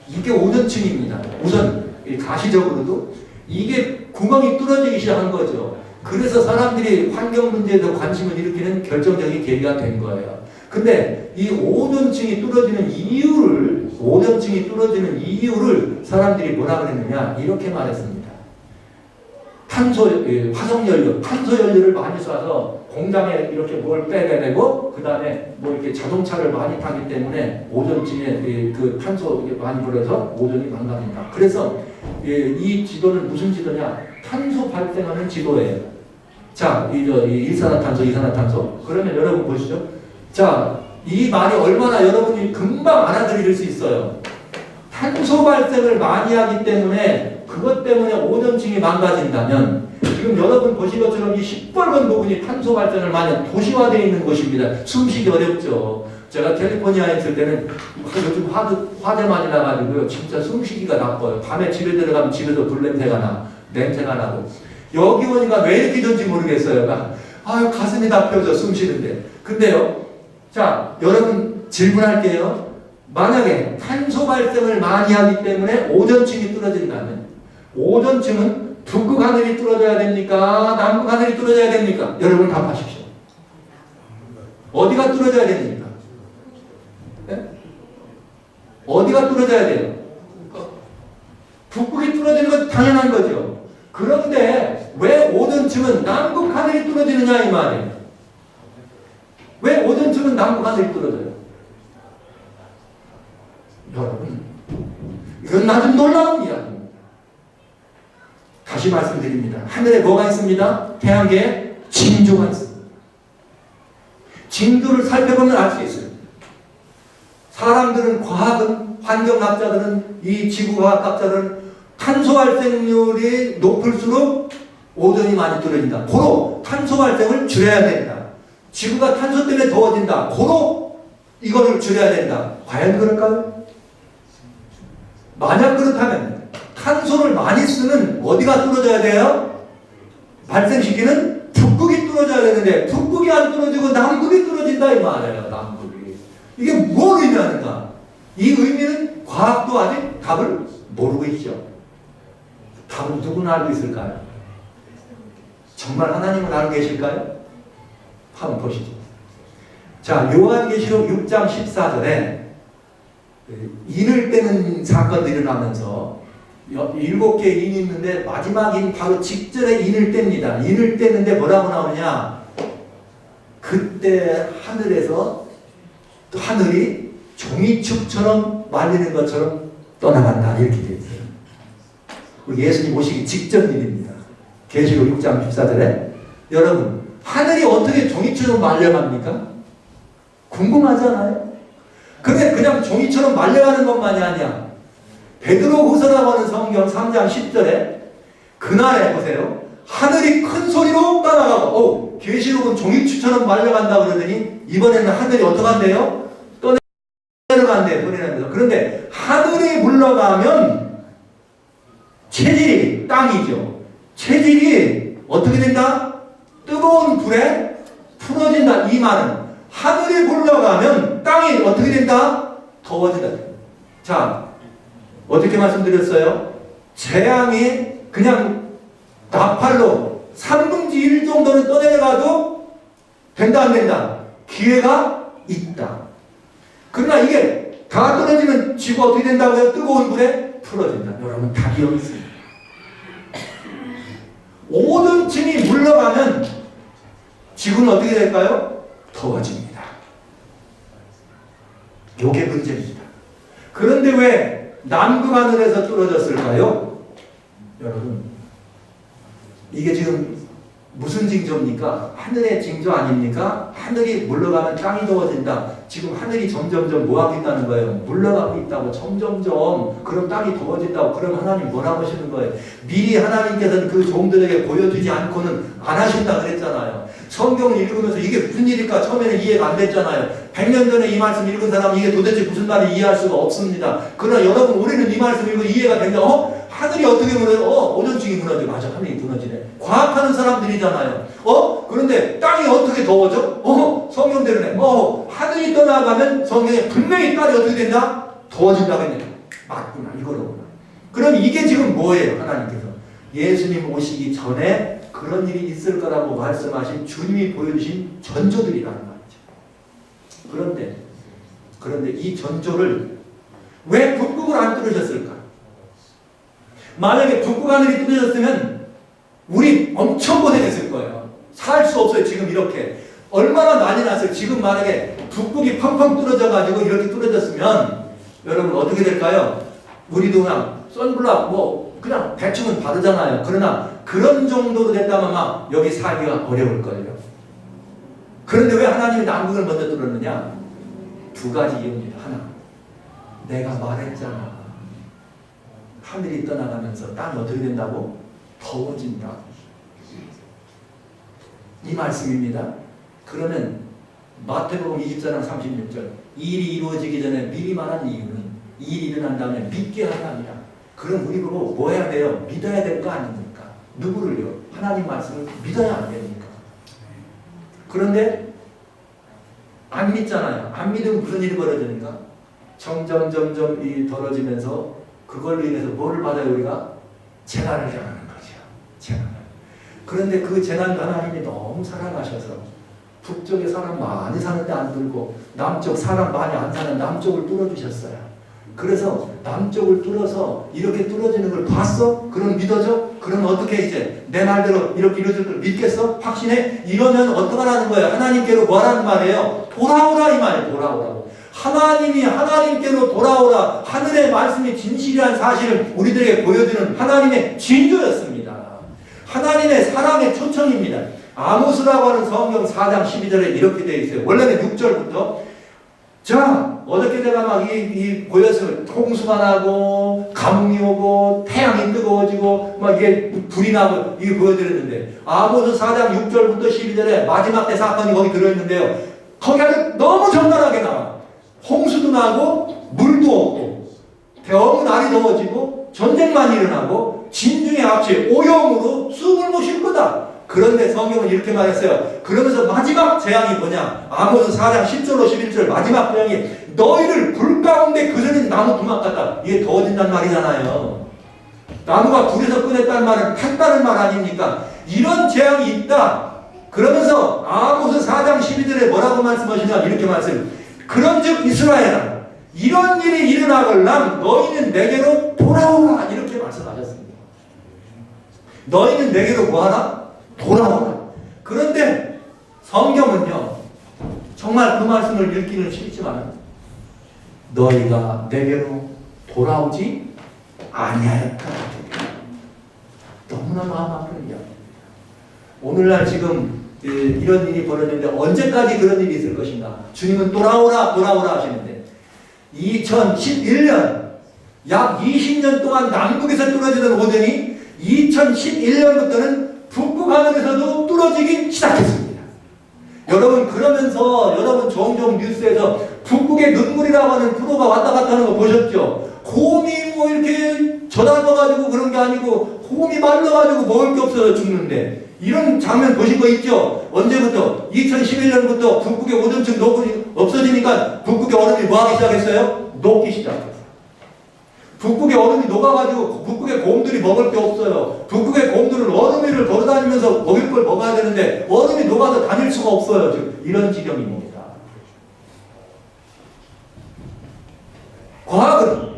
이게 오존층입니다. 우선 가시적으로도 이게 구멍이 뚫어지기 시작한 거죠. 그래서 사람들이 환경 문제에 더 관심을 일으키는 결정적인 계기가 된 거예요. 근데 이 오존층이 뚫어지는 이유를 사람들이 뭐라 그랬느냐? 이렇게 말했습니다. 화석연료를 많이 쏴서 공장에 이렇게 뭘 빼내고 그 다음에 뭐 이렇게 자동차를 많이 타기 때문에 오존층에 그 탄소 많이 불어서 오존이 망가진다. 그래서 이 지도는 무슨 지도냐? 탄소 발생하는 지도예요. 자, 이 일산화탄소, 이산화탄소. 그러면 여러분 보시죠. 자, 이 말이 얼마나 여러분이 금방 알아들일 수 있어요. 탄소 발생을 많이 하기 때문에 그것 때문에 오존층이 망가진다면 지금 여러분 보신 것처럼 이 시뻘건 부분이 탄소 발생을 많이 하는 도시화되어 있는 곳입니다. 숨쉬기 어렵죠. 제가 캘리포니아에 있을 때는 요즘 화재 많이 나가지고요. 진짜 숨쉬기가 나빠요. 밤에 집에 들어가면 집에서 불냄새가 냄새가 나고. 여기 오니까 왜 이렇게 좋은지 모르겠어요. 아유, 가슴이 다 펴져 숨 쉬는데. 근데요, 자, 여러분 질문할게요. 만약에 탄소 발생을 많이 하기 때문에 오존층이 뚫어진다면 오존층은 북극 하늘이 뚫어져야 됩니까? 남극 하늘이 뚫어져야 됩니까? 여러분 답하십시오. 어디가 뚫어져야 됩니까? 네? 어디가 뚫어져야 돼요? 북극이 뚫어지는 건 당연한 거죠. 그런데 왜 오존층은 남극 하늘이 뚫어지느냐 이 말이에요. 왜 오존층은 남극 하늘이 뚫어져요? 여러분, 이건 아주 놀라운 이야기입니다. 다시 말씀드립니다. 하늘에 뭐가 있습니다? 태양계에 징조가 있습니다. 징조를 살펴보면 알 수 있어요. 사람들은, 과학은, 환경학자들은, 이 지구과학학자들은 탄소 발생률이 높을수록 오존이 많이 뚫어진다. 고로 탄소 발생을 줄여야 된다. 지구가 탄소 때문에 더워진다. 고로 이거를 줄여야 된다. 과연 그럴까요? 만약 그렇다면 탄소를 많이 쓰는 어디가 뚫어져야 돼요? 발생시키는 북극이 뚫어져야 되는데 북극이 안 뚫어지고 남극이 뚫어진다 이 말이에요. 남극이. 이게 뭘 의미하는가? 이 의미는 과학도 아직 답을 모르고 있죠. 답은 누구나 알고 있을까요? 정말 하나님은 알고 계실까요? 한번 보시죠. 자, 요한계시록 6장 14절에 인을 떼는 사건들이 일어나면서 7개의 인이 있는데 마지막 인 바로 직전에 인을 뗍니다. 인을 떼는데 뭐라고 나오냐? 그때 하늘에서 또 하늘이 종이축처럼 말리는 것처럼 떠나간다 이렇게 되어 있어요. 우리 예수님 오시기 직전 일입니다. 계시록 6장 14절에 여러분 하늘이 어떻게 종이처럼 말려갑니까? 궁금하잖아요. 근데 그냥 종이처럼 말려가는 것만이 아니야. 베드로후서라고 하는 성경 3장 10절에 그날에 보세요. 하늘이 큰 소리로 떠나가고, 계시록은 종이추처럼 말려간다 그러더니 이번에는 하늘이 어떡한대요? 떠내려간대, 소리나면서. 그런데 하늘이 물러가면 체질이, 땅이죠. 체질이 어떻게 된다? 뜨거운 불에 풀어진다. 이 말은 하늘이 물러가면 땅이 어떻게 된다? 더워진다. 자, 어떻게 말씀드렸어요? 재앙이 그냥 나팔로 3분의 1 정도는 떠내려가도 된다 안 된다? 기회가 있다. 그러나 이게 다 떨어지면 지구가 어떻게 된다고요? 뜨거운 불에 풀어진다. 여러분 답이 여기 있습니다. 모든 짐이 물러가면 지구는 어떻게 될까요? 더워집니다. 이게 문제입니다. 그런데 왜 남극 하늘에서 뚫어졌을까요? 여러분, 이게 지금 무슨 징조입니까? 하늘의 징조 아닙니까? 하늘이 물러가면 땅이 더워진다. 지금 하늘이 점점점 뭐하고 있다는 거예요? 물러가고 있다고. 점점점. 그럼 땅이 더워진다고. 그럼 하나님 뭐라고 하시는 거예요? 미리 하나님께서는 그 종들에게 보여주지 않고는 안 하신다 그랬잖아요. 성경을 읽으면서 이게 무슨 일일까 처음에는 이해가 안 됐잖아요. 100년 전에 이 말씀 읽은 사람은 이게 도대체 무슨 말인지 이해할 수가 없습니다. 그러나 여러분, 우리는 이 말씀 읽고 이해가 된다. 하늘이 어떻게 무너져? 오존층이 무너져. 맞아, 하늘이 무너지네. 과학하는 사람들이잖아요. 그런데 땅이 어떻게 더워져? 성경대로네. 하늘이 떠나가면 성경에 분명히 땅이 어떻게 된다? 더워진다고 했네. 맞구나, 이거로구나. 그럼 이게 지금 뭐예요? 하나님께서 예수님 오시기 전에 그런 일이 있을 거라고 말씀하신 주님이 보여주신 전조들이라는 말이죠. 그런데 이 전조를 왜 북극을 안 뚫으셨을까? 만약에 북극 하늘이 뚫어졌으면 우리 엄청 고생했을 거예요. 살 수 없어요. 지금 이렇게 얼마나 난리 났어요. 지금 만약에 북극이 펑펑 뚫어져 가지고 이렇게 뚫어졌으면 여러분 어떻게 될까요? 우리도 그냥 선블락 그냥 대충은 바르잖아요. 그러나 그런 정도로 됐다면 막 여기 살기가 어려울 거예요. 그런데 왜 하나님이 남극을 먼저 뚫었느냐? 두 가지 이유입니다. 하나, 내가 말했잖아. 하늘이 떠나가면서 땅이 어떻게 된다고? 더워진다. 이 말씀입니다. 그러면 마태복음 24장 36절, 이 일이 이루어지기 전에 미리 말한 이유는 이 일이 일어난 다음에 믿게 하라 합니다. 그럼 우리 보고 뭐 해야 돼요? 믿어야 될 거 아닙니까? 누구를요? 하나님 말씀을 믿어야 안 됩니까? 그런데 안 믿잖아요. 안 믿으면 무슨 일이 벌어지니까? 점점 이 벌어지면서 그걸로 인해서 뭐를 받아요? 우리가? 재난을 당하는 거죠. 재난을. 그런데 그 재난도 하나님이 너무 사랑하셔서 북쪽에 사람 많이 사는데 안 들고 남쪽 사람 많이 안 사는 남쪽을 뚫어주셨어요. 그래서 남쪽을 뚫어서 이렇게 뚫어지는 걸 봤어? 그럼 믿어져? 그럼 어떻게 이제 내 말대로 이렇게 이루어질 걸 믿겠어? 확신해? 이러면 어떡하라는 거예요? 하나님께로 뭐라는 말이에요? 돌아오라 이 말이에요. 돌아오라고. 하나님이 하나님께로 돌아오라. 하늘의 말씀이 진실이라는 사실을 우리들에게 보여주는 하나님의 징조였습니다. 하나님의 사랑의 초청입니다. 아모스라고 하는 성경 4장 12절에 이렇게 되어 있어요. 원래는 6절부터 자, 어저께 내가 막 보였어요. 홍수가 나고, 가뭄이 오고, 태양이 뜨거워지고, 막 이게 불이 나고, 이게 보여드렸는데, 아모스 4장 6절부터 12절에 마지막 때 사건이 거기 들어있는데요. 거기 아주 너무 적나라하게 나와. 홍수도 나고, 물도 없고, 너무 날이 더워지고, 전쟁만 일어나고, 진중의 합체, 오염으로 숲을 모실 거다. 그런데 성경은 이렇게 말했어요. 그러면서 마지막 재앙이 뭐냐? 아모스 4장 10절로 11절 마지막 재앙이 너희를 불 가운데 그전에 나무 두막 같다. 이게 더워진다는 말이잖아요. 나무가 불에서 꺼냈다는 말은 탔다는 말 아닙니까? 이런 재앙이 있다. 그러면서 아모스 4장 12절에 뭐라고 말씀하시냐? 이렇게 말씀. 그런즉 이스라엘아, 이런 일이 일어나걸랑 너희는 내게로 돌아오라. 이렇게 말씀하셨습니다. 너희는 내게로 뭐하라? 돌아오라. 그런데 성경은요, 정말 그 말씀을 읽기는 싫지만 너희가 내게로 돌아오지 아니하였다. 너무나 마음 아픈 이야기입니다. 오늘날 지금 이런 일이 벌어지는데 언제까지 그런 일이 있을 것인가? 주님은 돌아오라 하시는데 2011년 약 20년 동안 남극에서 뚫어지던 오전이 2011년부터는 북극 하늘에서도 뚫어지기 시작했습니다. 여러분, 그러면서 여러분 종종 뉴스에서 북극의 눈물이라고 하는 프로가 왔다 갔다 하는 거 보셨죠? 곰이 뭐 이렇게 저담아가지고 그런 게 아니고 곰이 말라가지고 먹을 게 없어서 죽는데, 이런 장면 보신 거 있죠? 언제부터? 2011년부터 북극의 오존층 녹이 없어지니까 북극의 얼음이 뭐 하기 시작했어요? 녹기 시작했어요. 북극의 얼음이 녹아가지고 북극의 곰들이 먹을 게 없어요. 북극의 곰들은 얼음 위를 걸어다니면서 먹을 걸 먹어야 되는데 얼음이 녹아서 다닐 수가 없어요. 지금 이런 지경입니다. 과학은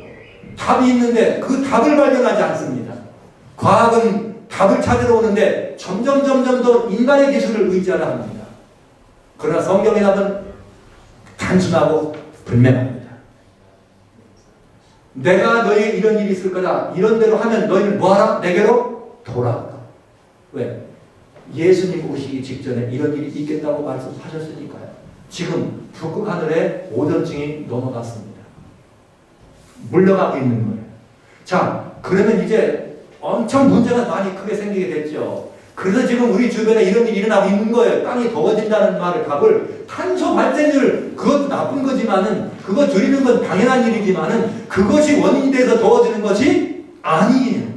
답이 있는데 그 답을 발견하지 않습니다. 과학은 답을 찾으러 오는데 점점 더 인간의 기술을 의지하려 합니다. 그러나 성경의 답은 단순하고 분명합니다. 내가 너희 이런 일이 있을 거다. 이런 대로 하면 너희는 뭐하라? 내게로 돌아오라. 왜? 예수님 오시기 직전에 이런 일이 있겠다고 말씀하셨으니까요. 지금 북극 하늘에 오존층이 넘어갔습니다. 물러가고 있는 거예요. 자, 그러면 이제 엄청 문제가 많이 크게 생기게 됐죠. 그래서 지금 우리 주변에 이런 일이 일어나고 있는 거예요. 땅이 더워진다는 말을 답을 탄소 발생률, 그것도 나쁜 거지만은 그거 줄이는 건 당연한 일이지만은 그것이 원인이 돼서 더워지는 것이 아니에요.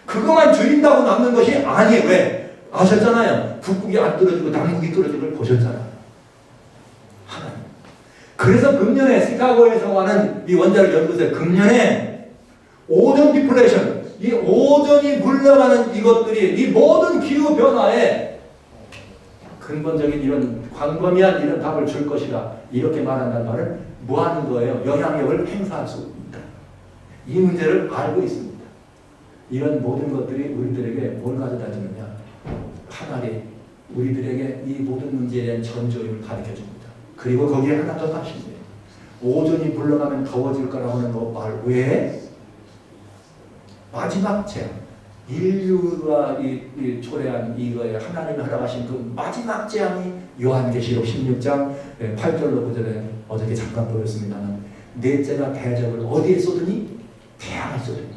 그것만 줄인다고 남는 것이 아니에요. 왜? 아셨잖아요. 북극이 안 떨어지고 남극이 떨어지는 걸 보셨잖아요. 하나님. 그래서 금년에 시카고에서 하는 이 원자력 연구소에 금년에 오존 디플레이션, 이 오존이 물러가는 이것들이 이 모든 기후 변화에 근본적인 이런 광범위한 이런 답을 줄 것이다. 이렇게 말한다는 말은 뭐 하는 거예요? 영향력을 행사할 수 있다. 이 문제를 알고 있습니다. 이런 모든 것들이 우리들에게 뭘 가져다 주느냐? 하나님, 우리들에게 이 모든 문제에 대한 전조임을 가르쳐 줍니다. 그리고 거기에 하나 더 하십니다. 오존이 물러가면 더워질 거라고 하는 거 말 왜? 마지막 재앙, 인류가 초래한 이거에 하나님이 허락하신 그 마지막 재앙이 요한계시록 16장 8절로 9절에 어저께 잠깐 보였습니다만, 넷째가 대적을 어디에 쏟으니? 태양에 쏟으니.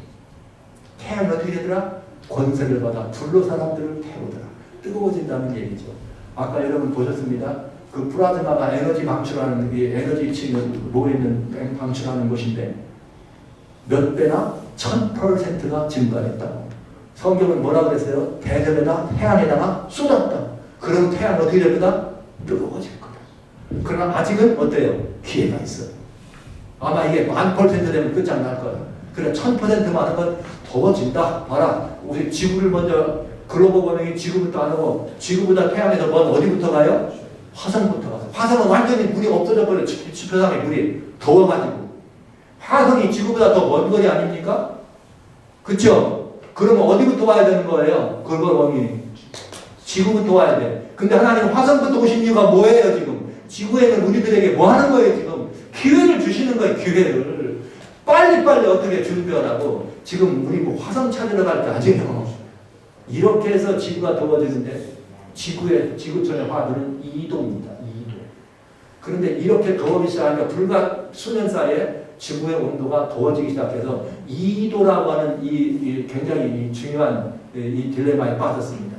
태양이 어떻게 되더라? 권세를 받아 불로 사람들을 태우더라. 뜨거워진다는 얘기죠. 아까 여러분 보셨습니다. 그 플라즈마가 에너지 방출하는, 이 에너지 층을 모여있는 방출하는 것인데 몇 배나? 1000%가 증가했다고. 성경은 뭐라 그랬어요? 대접에다 태양에다가 쏟았다. 그럼 태양 어떻게 될 거다? 뜨거워질 거다. 그러나 아직은 어때요? 기회가 있어요. 아마 이게 1000% 되면 끝장날 거예요. 그래 1000% 많은 건 더워진다. 봐라. 우리 지구를 먼저 글로벌 워밍이 지구부터 안 오고 지구보다 태양에서 먼 어디부터 가요? 화성부터 가요. 화성은 완전히 물이 없어져 버려. 지표상의 물이 더워가지고. 화성이 지구보다 더 먼 거리 아닙니까? 그쵸? 그러면 어디부터 와야 되는 거예요? 글로벌 워밍이. 지구부터 와야 돼. 근데 하나님 화성부터 오신 이유가 뭐예요 지금? 지구에는 우리들에게 뭐 하는 거예요 지금? 기회를 주시는 거예요. 기회를. 빨리빨리 어떻게 준비하라고. 지금 우리 뭐 화성 찾으러 갈 때 아니에요. 이렇게 해서 지구가 더워지는데 지구촌의 화두는 2도입니다. 2도. 그런데 이렇게 더워지기 시작하니까 불과 수년 사이에 지구의 온도가 더워지기 시작해서 2도라고 하는 이 굉장히 중요한 이 딜레마에 빠졌습니다.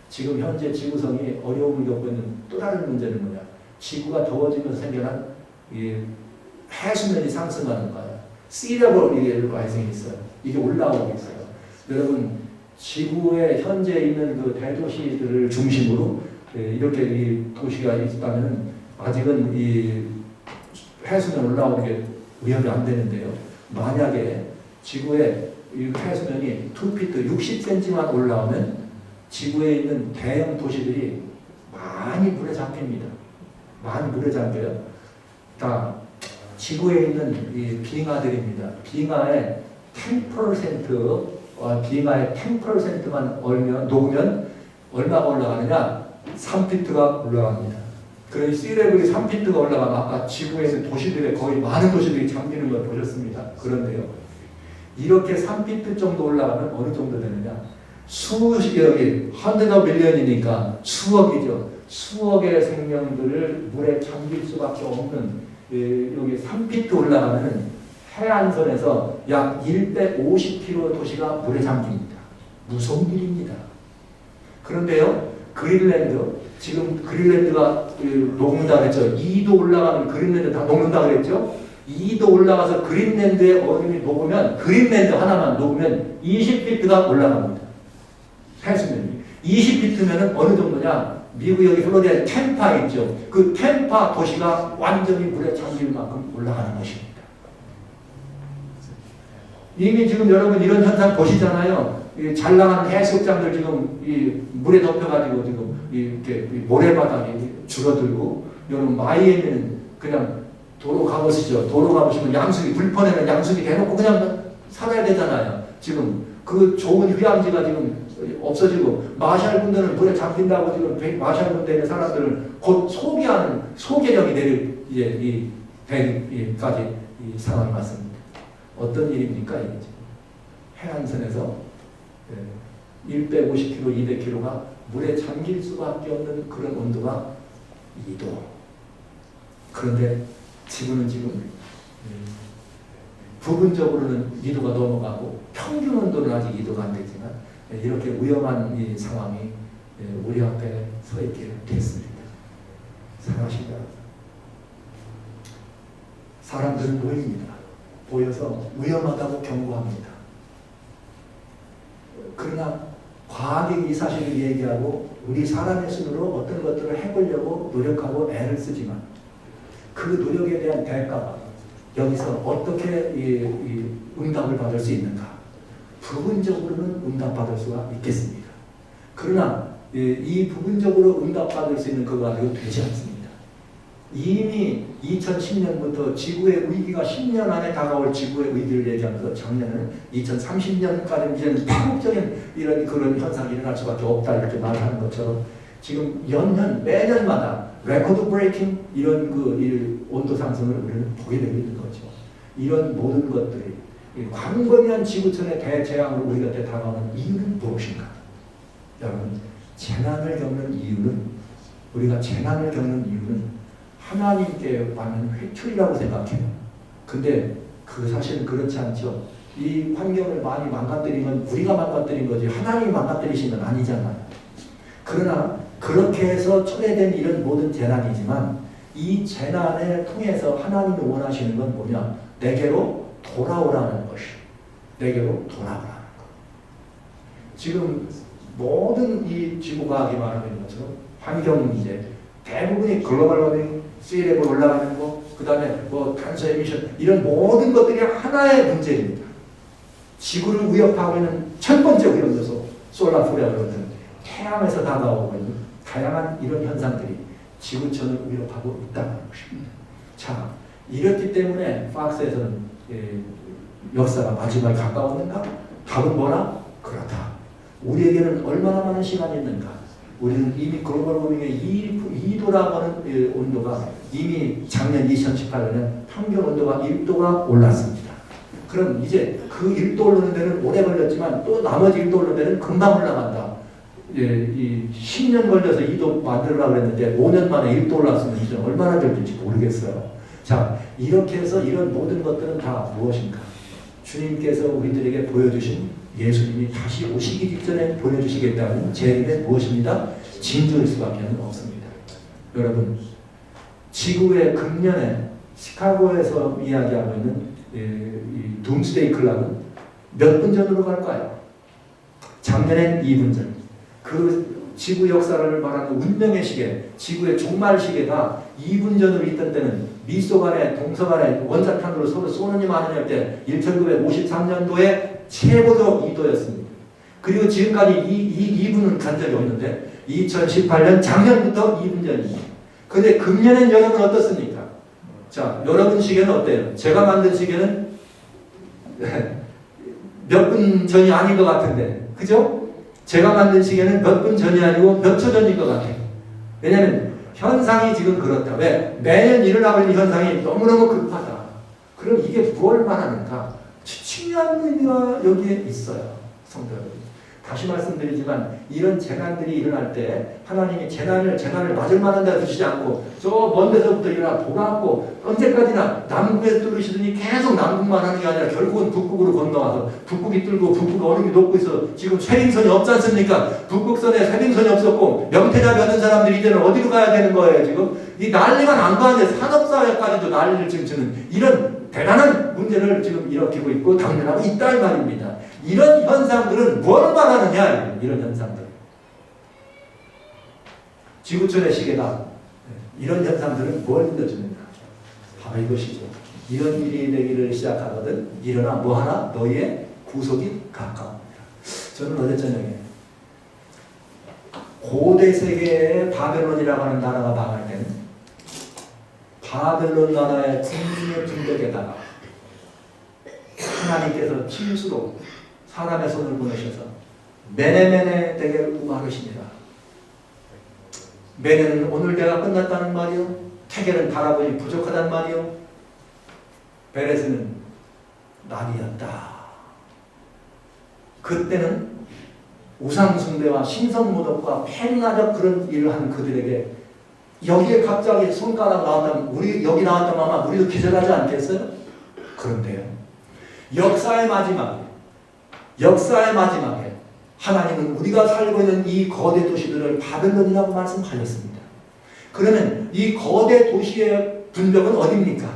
지금 현재 지구성이 어려움을 겪고 있는 또 다른 문제는 뭐냐? 지구가 더워지면서 생겨난 이 해수면이 상승하는 거예요. 씨레벨이 발생이 있어요. 이게 올라오고 있어요. 여러분, 지구에 현재 있는 그 대도시들을 중심으로 이렇게 이 도시가 있다면 아직은 이 해수면 올라오는 게 위협이 안 되는데요. 만약에 지구의 이 해수면이 2피트 60cm만 올라오면 지구에 있는 대형 도시들이 많이 물에 잠깁니다. 많이 물에 잠겨요. 다 지구에 있는 이 빙하들입니다. 빙하의 10%, 빙하의 10%만 녹으면 얼마가 올라가느냐? 3피트가 올라갑니다. 그래서 씨레벨이 3피트가 올라가면 아까 지구에 있는 도시들의 거의 많은 도시들이 잠기는 걸 보셨습니다. 그런데요, 이렇게 3피트 정도 올라가면 어느 정도 되느냐? 수억이, 100억 밀리언이니까 수억이죠. 수억의 생명들을 물에 잠길 수밖에 없는, 여기 3피트 올라가면 해안선에서 약 150km 도시가 물에 잠깁니다. 무서운 일입니다. 그런데요, 그린랜드, 지금 그린랜드가 녹는다 그랬죠. 2도 올라가면 그린랜드 다 녹는다 그랬죠. 2도 올라가서 그린랜드의 얼음이 녹으면, 그린랜드 하나만 녹으면 20피트가 올라갑니다. 해수면이. 20피트면은 어느 정도냐? 미국 여기 플로리다에 템파 있죠. 그 템파 도시가 완전히 물에 잠길 만큼 올라가는 것입니다. 이미 지금 여러분 이런 현상 보시잖아요. 잘 나간 해수욕장들 지금 이 물에 덮여가지고 지금 이렇게 모래바닥이 줄어들고, 여러분 마이애미는 그냥 도로 가보시죠. 도로 가보시면 양수기, 불편에는 양수기 대놓고 그냥 살아야 되잖아요. 지금 그 좋은 휴양지가 지금 없어지고, 마샬 군대는 물에 잡힌다고 지금 마샬 군대 있는 사람들을 곧 소개하는 소개력이 내릴 이제 이 배까지 이 상황이 왔습니다. 어떤 일입니까 이게 지금 해안선에서 150km, 200km가 물에 잠길 수밖에 없는 그런 온도가 2도. 그런데 지구는 지금 부분적으로는 2도가 넘어가고 평균 온도는 아직 2도가 안 되지만 이렇게 위험한 이 상황이 우리 앞에 서 있게 됐습니다. 사랑하십니다. 사람들은 보입니다. 보여서 위험하다고 경고합니다. 그러나 과학이 이 사실을 얘기하고 우리 사람의 손으로 어떤 것들을 해보려고 노력하고 애를 쓰지만 그 노력에 대한 대가가 여기서 어떻게 이 응답을 받을 수 있는가? 부분적으로는 응답받을 수가 있겠습니다. 그러나 이 부분적으로 응답받을 수 있는 그거 가지고 되지 않습니다. 이미 2010년부터 지구의 위기가 10년 안에 다가올 지구의 위기를 얘기하면서 작년에는 2030년까지 이제는 파국적인 이런 그런 현상이 일어날 수밖에 없다 이렇게 말하는 것처럼 지금 연년 매년마다 레코드 브레이킹 이런 그 온도 상승을 우리는 보게 되고 있는 거죠. 이런 모든 것들이 광범위한 지구촌의 대재앙으로 우리 곁에 다가오는 이유는 무엇인가? 여러분, 재난을 겪는 이유는, 우리가 재난을 겪는 이유는 하나님께 받는 회초리라고 생각해요. 근데 그 사실은 그렇지 않죠. 이 환경을 많이 망가뜨린 건 우리가 망가뜨린 거지 하나님이 망가뜨리신 건 아니잖아요. 그러나 그렇게 해서 초래된 이런 모든 재난이지만 이 재난을 통해서 하나님이 원하시는 건 뭐냐? 내게로 돌아오라는 것이. 내게로 돌아오라는 것. 지금 모든 이 지구과학이 말하는 것처럼 환경 문제, 대부분이 글로벌 워밍, 씨레벨 올라가는 거, 그 다음에 뭐 탄소 에미션, 이런 모든 것들이 하나의 문제입니다. 지구를 위협하고 있는 첫 번째 위험 요소, 솔라 플레어를 그러는 태양에서 다가오고 있는 다양한 이런 현상들이 지구촌을 위협하고 있다는 것입니다. 자, 이렇기 때문에 팍스에서는 역사가 마지막에 가까웠는가? 답은 뭐라? 그렇다. 우리에게는 얼마나 많은 시간이 있는가? 우리는 이미 글로벌 워밍의 2도라고 하는 온도가 이미 작년 2018년에 평균 온도가 1도가 올랐습니다. 그럼 이제 그 1도 오르는 데는 오래 걸렸지만 또 나머지 1도 오르는 데는 금방 올라간다. 이 10년 걸려서 2도 만들려고 했는데 5년 만에 1도 올랐으면 이제 얼마나 될지 모르겠어요. 자, 이렇게 해서 이런 모든 것들은 다 무엇인가? 주님께서 우리들에게 보여주신 예수님이 다시 오시기 직전에 보여주시겠다는 재림의 무엇입니다? 징조일 수밖에 없습니다. 여러분, 지구의 금년에 시카고에서 이야기하고 있는 이 둠스데이 클락은 몇 분 전으로 갈까요? 작년엔 2분 전. 그 지구 역사를 말하는 운명의 시계, 지구의 종말 시계가 2분 전으로 있던 때는 미소간에 동서간에 원자탄으로 서로 쏘느니 마느니 할 때 1953년도에 최고도 2도였습니다. 그리고 지금까지 이 2분은 간 적이 없는데 2018년 작년부터 2분 전입니다. 근데 금년엔 여러분 어떻습니까? 자, 여러분 시계는 어때요? 제가 만든 시계는 몇 분 전이 아닌 것 같은데, 그죠? 제가 만든 시계는 몇 분 전이 아니고 몇 초 전인 것 같아요. 왜냐하면 현상이 지금 그렇다. 왜? 매년 일어나고 있는 현상이 너무너무 급하다. 그럼 이게 무엇을 말하는가? 중요한 의미가 여기에 있어요. 성도 여러분. 다시 말씀드리지만 이런 재난들이 일어날 때 하나님이 재난을 맞을 만한 데다 두시지 않고 저 먼 데서부터 일어나 돌아왔고 언제까지나 남북에서 뚫으시더니 계속 남북만 하는 게 아니라 결국은 북극으로 건너와서 북극이 뚫고 북극 얼음이 녹고 있어 지금 쇄빙선이 없지 않습니까? 북극선에 쇄빙선이 없었고 명태자 몇은 사람들이 이제는 어디로 가야 되는 거예요 지금? 이 난리만 안 가는데 산업사회까지도 난리를 지금 주는 이런 대단한 문제를 지금 일으키고 있고 당면하고 있다 이 말입니다. 이런 현상들은 뭘 말하느냐 이런 현상들 지구촌의 시계가 이런 현상들은 뭘 믿어줍니까? 바로 이것이죠. 이런 일이 되기를 시작하거든 일어나 뭐하나 너희의 구속이 가까웁니다. 저는 어제 저녁에 고대 세계의 바벨론이라고 하는 나라가 망할 때는 바벨론 나라의 군중의 분벽에다가 하나님께서 침수로 사람의 손을 보내셔서 메네메네 되게 우마르시니라. 메네는 오늘 내가 끝났다는 말이요. 테겔은 바라보니 부족하단 말이요. 베레스는 난이었다. 그때는 우상숭배와 신성모독과 팽하적 그런 일을 하는 그들에게 여기에 갑자기 손가락 나왔다면 우리 여기 나왔다면 아마 우리도 기절하지 않겠어요? 그런데요. 역사의 마지막에 하나님은 우리가 살고 있는 이 거대 도시들을 바벨론이라고 말씀하셨습니다. 그러면 이 거대 도시의 분벽은 어디입니까?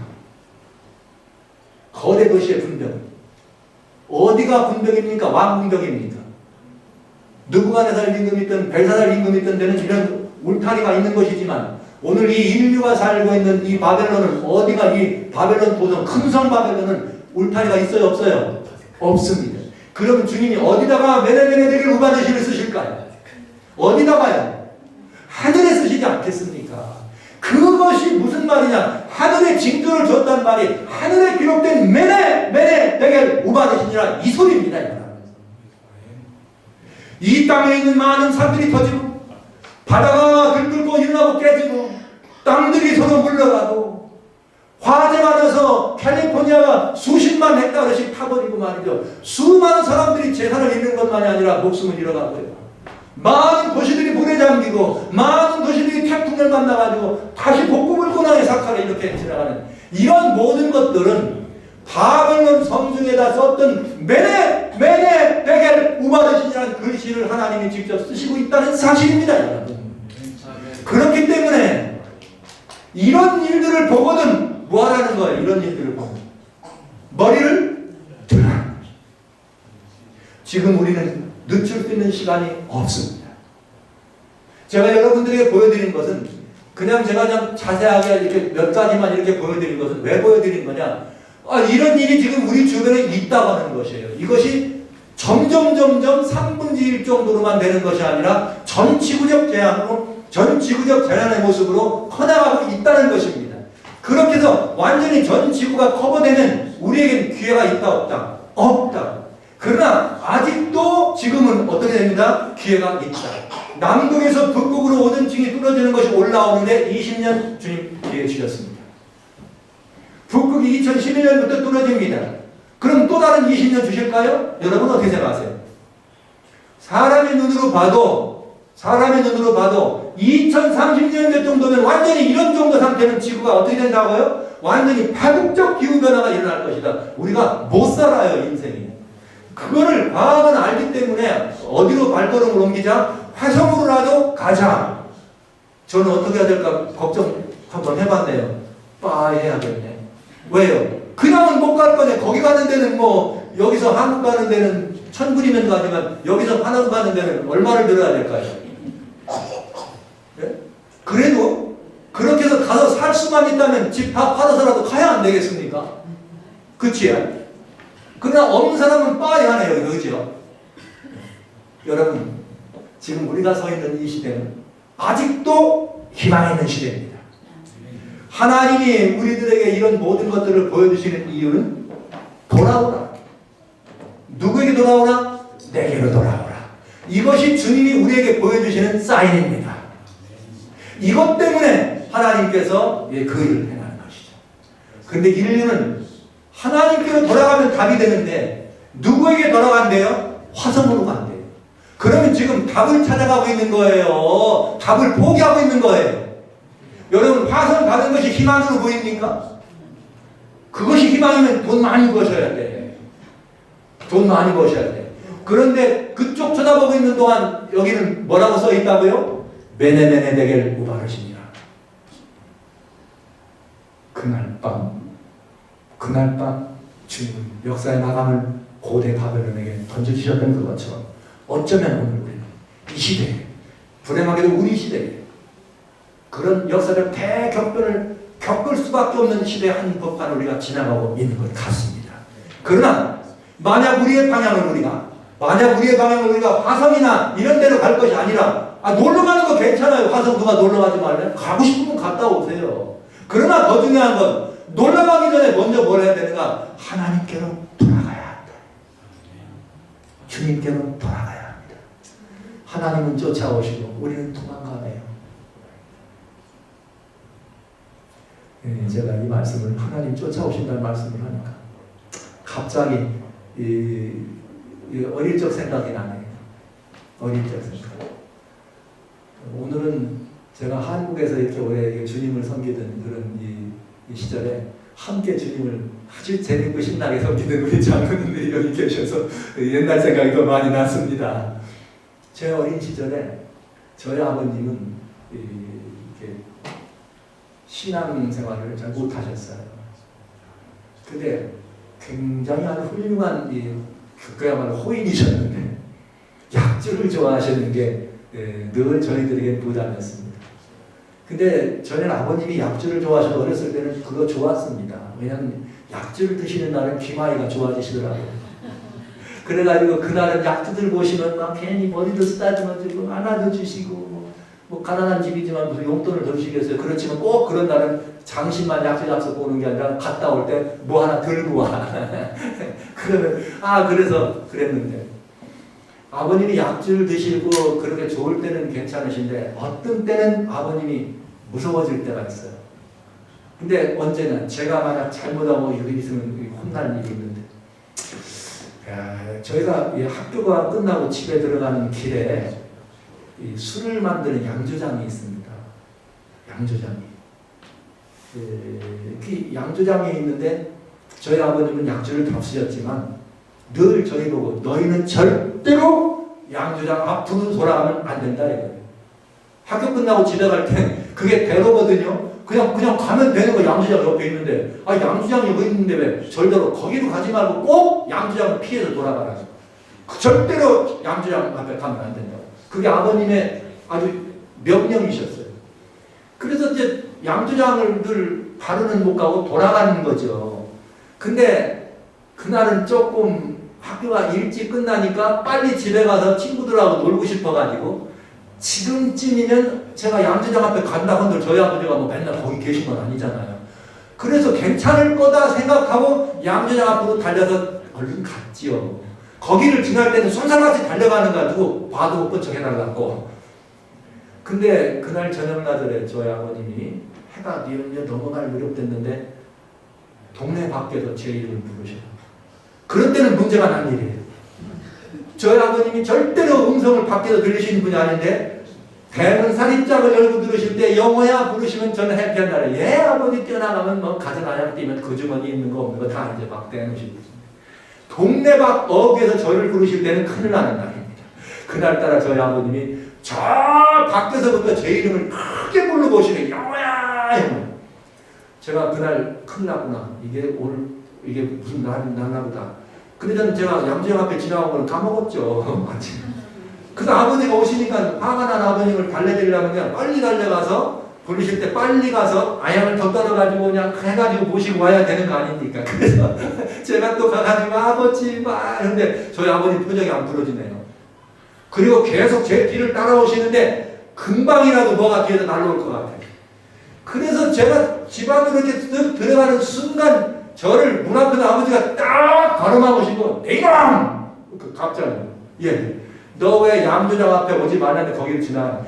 거대 도시의 분벽 어디가 분벽입니까? 왕분벽입니까? 느부갓네살 임금이 있던 벨사살 임금이 있던 데는 이런 울타리가 있는 것이지만 오늘 이 인류가 살고 있는 이 바벨론은 어디가 이 바벨론 도성 큰 성 바벨론은 울타리가 있어요? 없어요? 없습니다. 그러면 주님이 어디다가 메네메네 되게 우바르시를 쓰실까요? 어디다가요? 하늘에 쓰시지 않겠습니까? 그것이 무슨 말이냐? 하늘에 징조를 줬단 말이 하늘에 기록된 메네 되게 우바르시니라 이 소리입니다. 이 땅에 있는 많은 산들이 터지고 바다가 들끓고 일어나고 깨지고 땅들이 서로 물러가고 화재가 나서 캘리포니아가 수십만 헥타르씩 타버리고 말이죠. 수많은 사람들이 재산을 잃는 것만이 아니라 목숨을 잃어가고요. 많은 도시들이 불에 잠기고 많은 도시들이 태풍을 만나가지고 다시 복구물 고난의 사카를 이렇게 지나가는 이런 모든 것들은 바벨론 성중에다 썼던 메네 데겔 우바르신이라는 글씨를 하나님이 직접 쓰시고 있다는 사실입니다. 여러분. 그렇기 때문에 이런 일들을 보거든 뭐 하라는 거예요? 이런 일들을 보면 머리를 들라는 거죠. 지금 우리는 늦출 수 있는 시간이 없습니다. 제가 여러분들에게 보여드린 것은 그냥 제가 그냥 자세하게 이렇게 몇 가지만 이렇게 보여드린 것은 왜 보여드린 거냐? 이런 일이 지금 우리 주변에 있다고 하는 것이에요. 이것이 점점 3분의 1 정도로만 되는 것이 아니라 전 지구적 재난의 모습으로 커나가고 있다는 것입니다. 그렇게 해서 완전히 전 지구가 커버되면 우리에겐 기회가 있다 없다? 없다. 그러나 아직도 지금은 어떻게 됩니다? 기회가 있다. 남극에서 북극으로 오존층이 뚫어지는 것이 올라오는데 20년 주님 기회 주셨습니다. 북극이 2011년부터 뚫어집니다. 그럼 또 다른 20년 주실까요? 여러분 어떻게 생각하세요? 사람의 눈으로 봐도 2030년 정도면 완전히 이런 정도 상태는 지구가 어떻게 된다고요? 완전히 파국적 기후변화가 일어날 것이다. 우리가 못 살아요, 인생이. 그거를 과학은 알기 때문에 어디로 발걸음을 옮기자? 화성으로라도 가자. 저는 어떻게 해야 될까 걱정 한번 해봤네요. 해야겠네. 왜요? 그냥은 못 갈 거네. 거기 가는 데는 뭐 여기서 한국 가는 데는 1000불이면 가지만 여기서 한국 가는 데는 얼마를 들어야 될까요? 네? 그래도 그렇게 해서 가서 살 수만 있다면 집 다 팔아서라도 가야 안 되겠습니까? 그치요? 그러나 없는 사람은 하네요. 그죠? 여러분 지금 우리가 서 있는 이 시대는 아직도 희망이 있는 시대입니다. 하나님이 우리들에게 이런 모든 것들을 보여주시는 이유는 돌아오라. 누구에게 돌아오라? 내게로 돌아오라. 이것이 주님이 우리에게 보여주시는 사인입니다. 이것 때문에 하나님께서 그 일을 행하는 것이죠. 그런데 인류는 하나님께로 돌아가면 답이 되는데 누구에게 돌아간대요? 화성으로 간대요. 그러면 지금 답을 찾아가고 있는 거예요. 답을 포기하고 있는 거예요. 여러분, 화성 가는 것이 희망으로 보입니까? 그것이 희망이면 돈 많이 버셔야 돼. 돈 많이 버셔야 돼. 그런데 그쪽 쳐다보고 있는 동안 여기는 뭐라고 써 있다고요? 메네메네 데겔 우바르시니라. 그날 밤 주님은 역사의 마감을 고대 바벨론에게 던져주셨던 것처럼 어쩌면 오늘 우리는 이 시대에, 불행하게도 우리 시대에 그런 역사적 대격변을 겪을 수밖에 없는 시대의 한 법관을 우리가 지나가고 있는 것 같습니다. 그러나 만약 우리의 방향을 우리가 화성이나 이런 데로 갈 것이 아니라, 놀러 가는 거 괜찮아요. 화성 누가 놀러 가지 말래? 가고 싶으면 갔다 오세요. 그러나 더 중요한 건 놀러 가기 전에 먼저 뭘 해야 되는가? 하나님께로 돌아가야 한다. 주님께로 돌아가야 합니다. 하나님은 쫓아오시고 우리는 도망가네요. 제가 이 말씀을, 하나님 쫓아오신다는 말씀을 하니까 갑자기 이 어릴 적 생각이 나네요. 어릴 적 생각. 오늘은 제가 한국에서 이렇게 오래 주님을 섬기던 그런 이 시절에 함께 주님을 아주 재밌고 신나게 섬기는 우리 장로님들이 여기 계셔서 옛날 생각이 더 많이 났습니다. 제 어린 시절에 저희 아버님은 이렇게 신앙생활을 잘 못하셨어요. 근데 굉장히 아주 훌륭한 그야말로 호인이셨는데 약주를 좋아하시는 게 늘 저희들에게 부담이었습니다. 근데 저는 아버님이 약주를 좋아하셔서 어렸을 때는 그거 좋았습니다. 왜냐하면 약주를 드시는 날은 귀마이가 좋아지시더라고요. 그래가지고 그날은 약주 들고 오시면 막 괜히 머리도 쓰다듬어주고 안아도 주시고 뭐 가난한 집이지만 무슨 용돈을 더 주시겠어요. 그렇지만 꼭 그런 날은 장신만 약주 잡숴 오는 게 아니라 갔다 올 때 뭐 하나 들고 와. 그러면 그래서 그랬는데 아버님이 약주를 드시고 그렇게 좋을 때는 괜찮으신데 어떤 때는 아버님이 무서워질 때가 있어요. 근데 언제나 제가 만약 잘못하고 여기 있으면 혼날 일이 있는데, 저희가 학교가 끝나고 집에 들어가는 길에 이 술을 만드는 양조장이 있습니다. 양조장이. 그 양조장이 있는데 저희 아버님은 약주를 답쓰셨지만 늘 저희 보고 너희는 절대로 양조장 앞으로 돌아가면 안 된다 이거예요. 학교 끝나고 집에 갈 땐 그게 대로거든요. 그냥 가면 되는 거. 양조장 옆에 있는데 양조장이 여기 있는데 왜 절대로 거기로 가지 말고 꼭 양조장을 피해서 돌아가라. 절대로 양조장 앞에 가면 안 된다. 그게 아버님의 아주 명령이셨어요. 그래서 이제 양조장을 늘 바로는 못 가고 돌아가는 거죠. 근데 그날은 조금 학교가 일찍 끝나니까 빨리 집에 가서 친구들하고 놀고 싶어가지고 지금쯤이면 제가 양조장 앞에 간다 한들 저희 아버지가 뭐 맨날 거기 계신 건 아니잖아요. 그래서 괜찮을 거다 생각하고 양조장 앞으로 달려서 얼른 갔지요. 거기를 지날 때는 손살같이 달려가는 가지고 봐도 못 본 척 해달라고. 근데 그날 저녁나절에 저희 아버님이 해가 뉘엿뉘엿 넘어갈 무렵 됐는데 동네 밖에서 제 이름을 부르셔요. 그런 때는 문제가 난 일이에요. 저희 아버님이 절대로 음성을 밖에서 들리시는 분이 아닌데 대문 살입장을 열고 들으실 때 영호야 부르시면 저는 해피한 날에 예 아버지 뛰어나가면 뭐 가정 안약 뛰면 그 주머니 있는 거 없는 거 다 이제 막 떼놓으시고 동네 밖 어귀에서 저를 부르실 때는 큰일 나는 날입니다. 그날따라 저희 아버님이 저 밖에서부터 제 이름을 크게 불러보시네. 영호야. 제가 그날 큰일 났구나. 이게 무슨 날나 보다. 근데 저는 제가 양조장 앞에 지나간 걸 까먹었죠. 그래서 아버지가 오시니까 화가 난 아버님을 달래드리려면 그냥 빨리 달려가서 부르실 때 빨리 가서 아양을 더 떨어가지고 그냥 해가지고 모시고 와야 되는 거 아닙니까? 그래서 제가 또 가가지고 아버지 막 근데 저희 아버님 표정이 안 풀어지네요. 그리고 계속 제 뒤를 따라오시는데 금방이라도 뭐가 뒤에서 날라올 것 같아요. 그래서 제가 집 안으로 이렇게 들어가는 순간 저를 문 앞에서 아버지가 딱 가로막으시고 이놈! 갑자기 너 왜 양조장 앞에 오지 말라는데 거기를 지나가냐.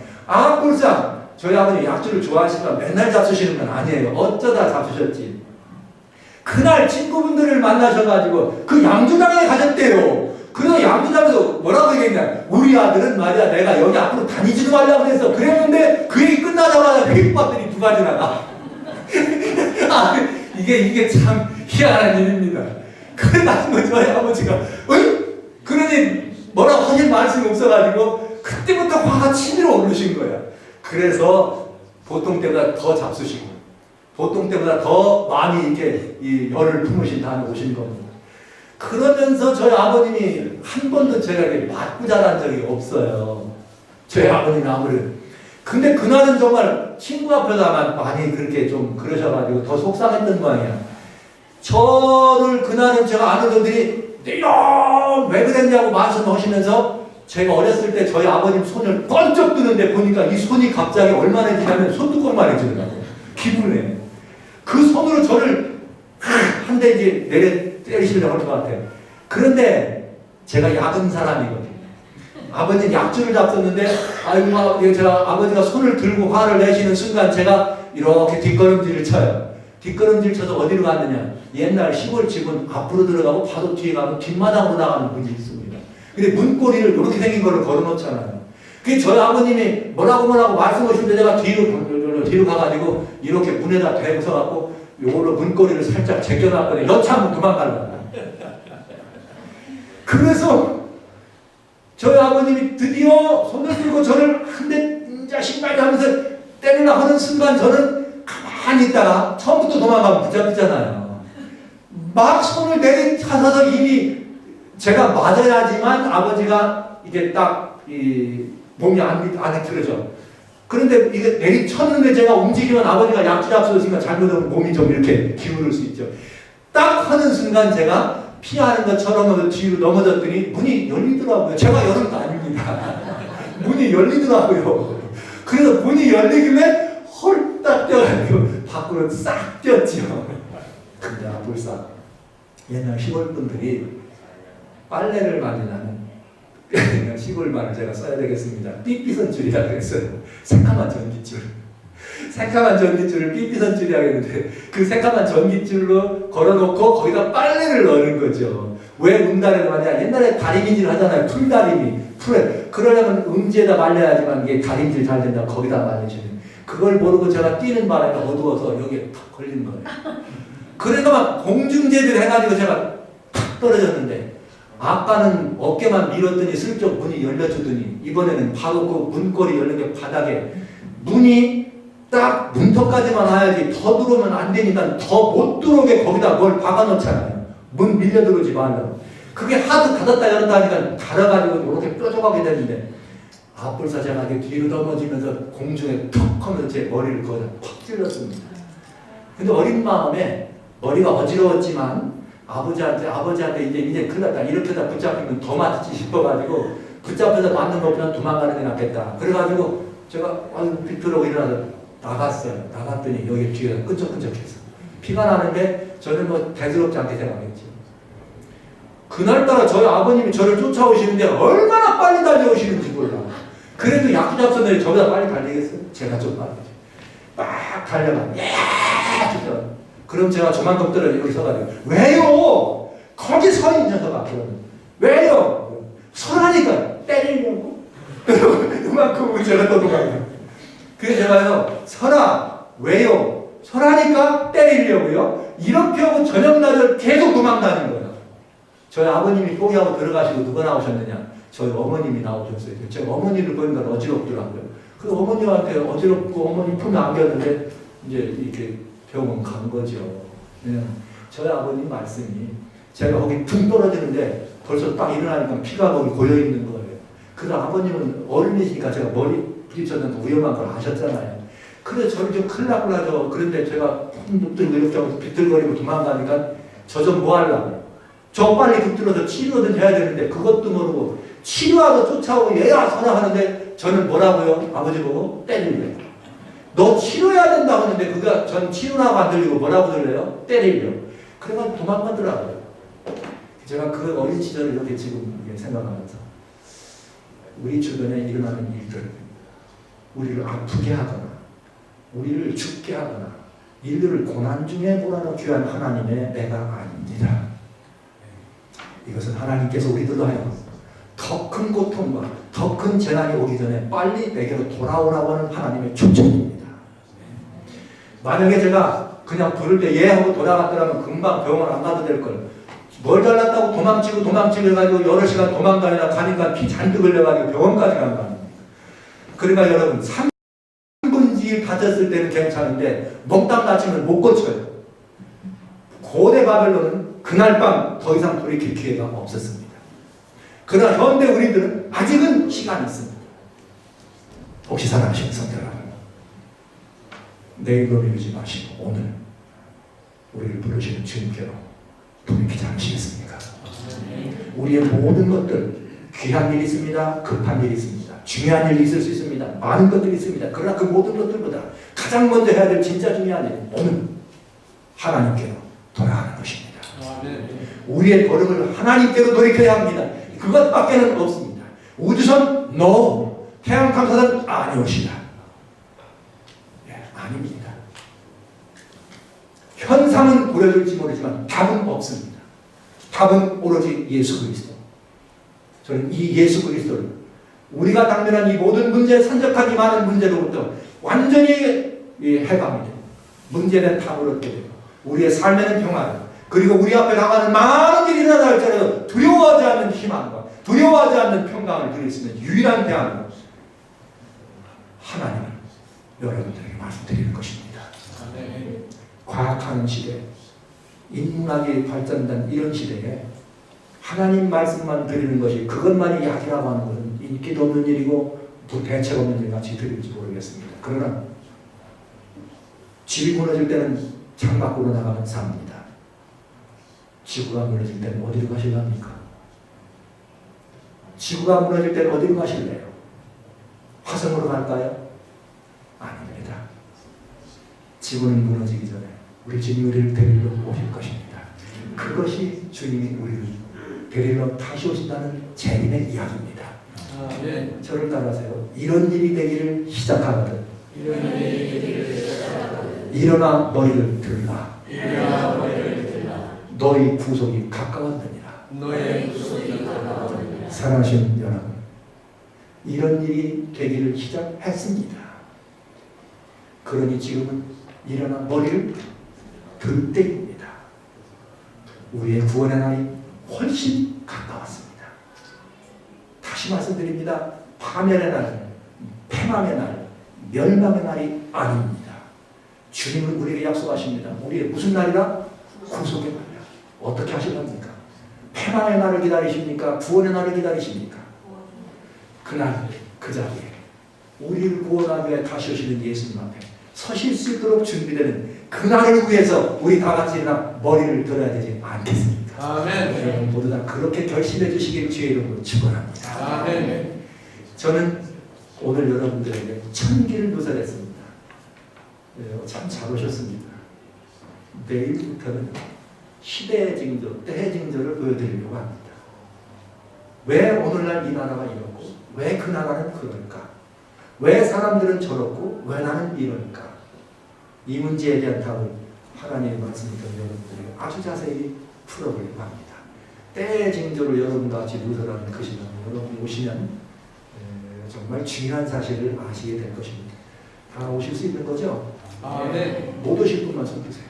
불쌍! 저희 아버지 약주를 좋아하시지만 맨날 잡수시는 건 아니에요. 어쩌다 잡수셨지. 그날 친구분들을 만나셔가지고 그 양조장에 가셨대요. 그래서 양주장에서 뭐라고 얘기했냐. 우리 아들은 말이야 내가 여기 앞으로 다니지도 말라고 그랬어. 그랬는데 그 얘기 끝나자마자 회복 봤더니 두 가지 나가. 아, 이게 참 희한한 일입니다. 그래가지고 저희 아버지가 그러니 뭐라고 하실 말씀이 없어가지고 그때부터 화가 치밀어 오르신 거야. 그래서 보통 때보다 더 잡수시고 보통 때보다 더 많이 이렇게 이 열을 품으신 다음에 오신 겁니다. 그러면서 저희 아버님이 한 번도 제가 이렇게 맞고 자란 적이 없어요. 저희 아버님이 아무래도. 근데 그날은 정말 친구 앞에서 많이 그렇게 좀 그러셔가지고 더 속상했던 모양이야. 저를 그날은 제가 아는 분들이 왜 그랬냐고 말씀하시면서 제가 어렸을 때 저희 아버님 손을 번쩍 드는데 보니까 이 손이 갑자기 얼마나 지나면 손뚜껑만 해지더라고요. 기분에. 그 손으로 저를 한 대 이제 때리시려고 할 것 같아요. 그런데 제가 약은 사람이거든요. 아버님 약주를 잡섰는데 아이고 제가 아버지가 손을 들고 화를 내시는 순간 제가 이렇게 뒷걸음질을 쳐요. 뒷걸음질 쳐서 어디로 갔느냐. 옛날 시골집은 앞으로 들어가고 바로 뒤에 가면 뒷마당으로 나가는 문이 있습니다. 근데 문고리를 이렇게 생긴 거를 걸어놓잖아요. 그게 저희 아버님이 뭐라고 말씀하시는데 내가 뒤로 가가지고 이렇게 문에다 대고 서갖고 요걸로 문고리를 살짝 제껴놨거든요. 여차하면 도망가려고. 그래서 저희 아버님이 드디어 손을 들고 저를 한 대 자식만이 하면서 때리려 하는 순간 저는 가만히 있다가 처음부터 도망가면 붙잡히잖아요. 막 손을 내리차서서 이미 제가 맞아야지만 아버지가 이게 딱 이 몸이 안에 들어져. 그런데 이게 내리쳤는데 제가 움직이면 아버지가 약주 잡수니까 잘못하면 몸이 좀 이렇게 기울을 수 있죠. 딱 하는 순간 제가 피하는 것처럼 뒤로 넘어졌더니 문이 열리더라고요. 제가 열은 거 아닙니다. 문이 열리더라고요. 그래서 문이 열리길래 홀딱 뛰어가지고 밖으로 싹 뛰었죠. 근데 불사 옛날 시골 분들이 빨래를 많이 나는 시골 말을 제가 써야 되겠습니다. 삐삐선줄이라고 했어요. 새카만 전깃줄. 새카만 전깃줄을 삐삐선줄이라고 했는데 그 새카만 전깃줄로 걸어놓고 거기다 빨래를 넣는 거죠. 왜 음다리를 말이야? 옛날에 다리미질 하잖아요. 풀다리미. 풀에. 그러려면 음지에다 말려야지만 이게 다리미질 잘 된다. 거기다 말리시는. 그걸 모르고 제가 뛰는 바람에 어두워서 여기에 탁 걸리는 거예요. 그래서 막 공중제비를 해가지고 제가 탁 떨어졌는데 아까는 어깨만 밀었더니 슬쩍 문이 열려주더니 이번에는 바로 그 문고리 열린 게 바닥에 문이 딱 문턱까지만 와야지 더 들어오면 안 되니까 더 못 들어오게 거기다 뭘 박아놓잖아요. 문 밀려 들어오지 말라고. 그게 하도 닫았다 열었다 하니까 닫아가지고 이렇게 뾰족하게 되는데 앞불사 제가 뒤로 넘어지면서 공중에 턱 하면서 제 머리를 거기다 팍 찔렀습니다. 근데 어린 마음에 머리가 어지러웠지만 아버지한테 이제 큰일 났다. 이렇게다 붙잡히면 더 맞지 싶어가지고 붙잡혀서 맞는 것보다 도망가는 게 낫겠다. 그래가지고 제가 비틀어고 일어나서 나갔어요. 나갔더니 여기 뒤에가 끈적끈적해서 피가 나는데 저는 뭐 대수롭지 않게 생각했지. 그날따라 저희 아버님이 저를 쫓아오시는데 얼마나 빨리 달려오시는지 몰라. 그래도 약주 잡선들이 저보다 빨리 달리겠어요? 제가 좀 빠르죠. 막 달려가. 그럼 제가 저만큼 떨어져 여기 서가지고 왜요? 거기 서 있는 녀석아. 왜요? 서라니까 때리려고. 그만큼 제가 또 도망가요. 그래서 제가요 서라. 왜요? 서라니까 때리려고요. 이렇게 하고 저녁날을 계속 도망다닌 거예요. 저희 아버님이 포기하고 들어가시고 누가 나오셨느냐? 저희 어머님이 나오셨어요. 제가 어머니를 보니까 어지럽더라고요. 그 어머님한테 어지럽고 어머니 품에 안겼는데 이제 이렇게 병원 간 거죠. 네. 저희 아버님 말씀이 제가 거기 퉁 떨어지는데 벌써 딱 일어나니까 피가 거기 고여 있는 거예요. 그래서 아버님은 어른이시니까 제가 머리 부딪혔는데 위험한 걸 아셨잖아요. 그래서 저를 좀 큰일 났구나 저. 그런데 제가 붙들고 이렇게 비틀거리고 도망가니까 저 좀 뭐 하려고. 저 빨리 붙들어서 치료든 해야 되는데 그것도 모르고 치료하고 쫓아오고 얘야 서라 하는데 저는 뭐라고요? 아버지 보고 때리려고. 너 치료해야 된다고 하는데 그가 전 치료라고 안 들리고 뭐라고 들려요? 때리려고. 그래가지고 도망가더라고요. 제가 그 어린 시절을 이렇게 지금 생각하면서 우리 주변에 일어나는 일들, 우리를 아프게 하거나 우리를 죽게 하거나 일들을 고난 중에 몰아넣기 위한 하나님의 애가 아닙니다. 이것은 하나님께서 우리들로 하여금 더 큰 고통과 더 큰 재난이 오기 전에 빨리 내게로 돌아오라고 하는 하나님의 초청입니다. 만약에 제가 그냥 부를 때 예 하고 돌아갔더라면 금방 병원 안 가도 될 걸. 뭘 잘났다고 도망치고 해가지고 여러 시간 도망다니다 가니까 피 잔뜩 흘려가지고 병원까지 간 거 아닙니까? 그러니까 여러분 3분의 1 다쳤을 때는 괜찮은데 몽땅 다치면 못 고쳐요. 고대 바벨론은 그날 밤 더 이상 돌이킬 기회가 없었습니다. 그러나 현대 우리들은 아직은 시간이 있습니다. 혹시 사랑하시는 성도 여러분, 내일로 미루지 마시고 오늘 우리를 부르시는 주님께로 돌이키지 않으시겠습니까? 우리의 모든 것들, 귀한 일이 있습니다. 급한 일이 있습니다. 중요한 일이 있을 수 있습니다. 많은 것들이 있습니다. 그러나 그 모든 것들보다 가장 먼저 해야 될 진짜 중요한 일, 오늘 하나님께로 돌아가는 것입니다. 우리의 걸음을 하나님께로 돌이켜야 합니다. 그것밖에는 없습니다. 우주선 NO, 태양 탐사선 아니오시다. 아닙니다. 현상은 보여줄지 모르지만 답은 없습니다. 답은 오로지 예수 그리스도. 저는 이 예수 그리스도를 우리가 당면한 이 모든 문제, 산적한 이 많은 문제로부터 완전히 해방이 되고 문제는 답을 얻게 되고 우리의 삶에는 평화를, 그리고 우리 앞에 나가는 많은 일이 일어나다 할지라도 두려워하지 않는 희망과 두려워하지 않는 평강을 드릴 수 있는 유일한 대안은 하나님을 여러분들에게 말씀드리는 것입니다. 과학하는 시대, 인문학이 발전된 이런 시대에 하나님 말씀만 드리는 것이, 그것만이 약이라고 하는 것은 인기도 없는 일이고 또 대책 없는 일 같이 들릴지 모르겠습니다. 그러나 집이 무너질 때는 창밖으로 나가면 삽니다. 지구가 무너질 때는 어디로 가실랍니까? 지구가 무너질 때는 어디로 가실래요? 화성으로 갈까요? 아닙니다. 지구는 무너지기 전에 우리 주님이 우리를 데리러 오실 것입니다. 그것이 주님이 우리를 데리러 다시 오신다는 재림의 이야기입니다. 저를 따라하세요. 이런 일이 되기를 시작하거든 일어나 너희를 들라. 너희 구속이 가까웠느니라. 사랑하시는 여러분, 이런 일이 되기를 시작했습니다. 그러니 지금은 일어나 머리를 들 때입니다. 우리의 구원의 날이 훨씬 가까웠습니다. 다시 말씀드립니다. 파멸의 날, 패망의 날, 멸망의 날이 아닙니다. 주님은 우리에게 약속하십니다. 우리의 무슨 날이라? 구속의 날이라. 어떻게 하실랍니까? 패망의 날을 기다리십니까? 구원의 날을 기다리십니까? 그날 그 자리에 우리를 구원하기 위해 다시 오시는 예수님 앞에 서실 수 있도록 준비되는 그날을 위해서 우리 다 같이 일어나 머리를 들어야 되지 않겠습니까? 아멘. 여러분 모두 다 그렇게 결심해 주시길 주의 이름으로 축원합니다. 아멘. 저는 오늘 여러분들에게 천기를 누설했습니다. 참 잘 오셨습니다. 내일부터는 시대의 징조, 때의 징조를 보여드리려고 합니다. 왜 오늘날 이 나라가 이렇고 왜 그 나라는 그럴까? 왜 사람들은 저렇고 왜 나는 이럴까? 이 문제에 대한 답을 하나님의 말씀이던 여러분들에게 아주 자세히 풀어보려고 합니다. 때의 징조를 여러분과 같이 누설하는 그 시간에 여러분이 오시면 정말 중요한 사실을 아시게 될 것입니다. 다 오실 수 있는 거죠? 아멘. 못 오실 분만 손 드세요.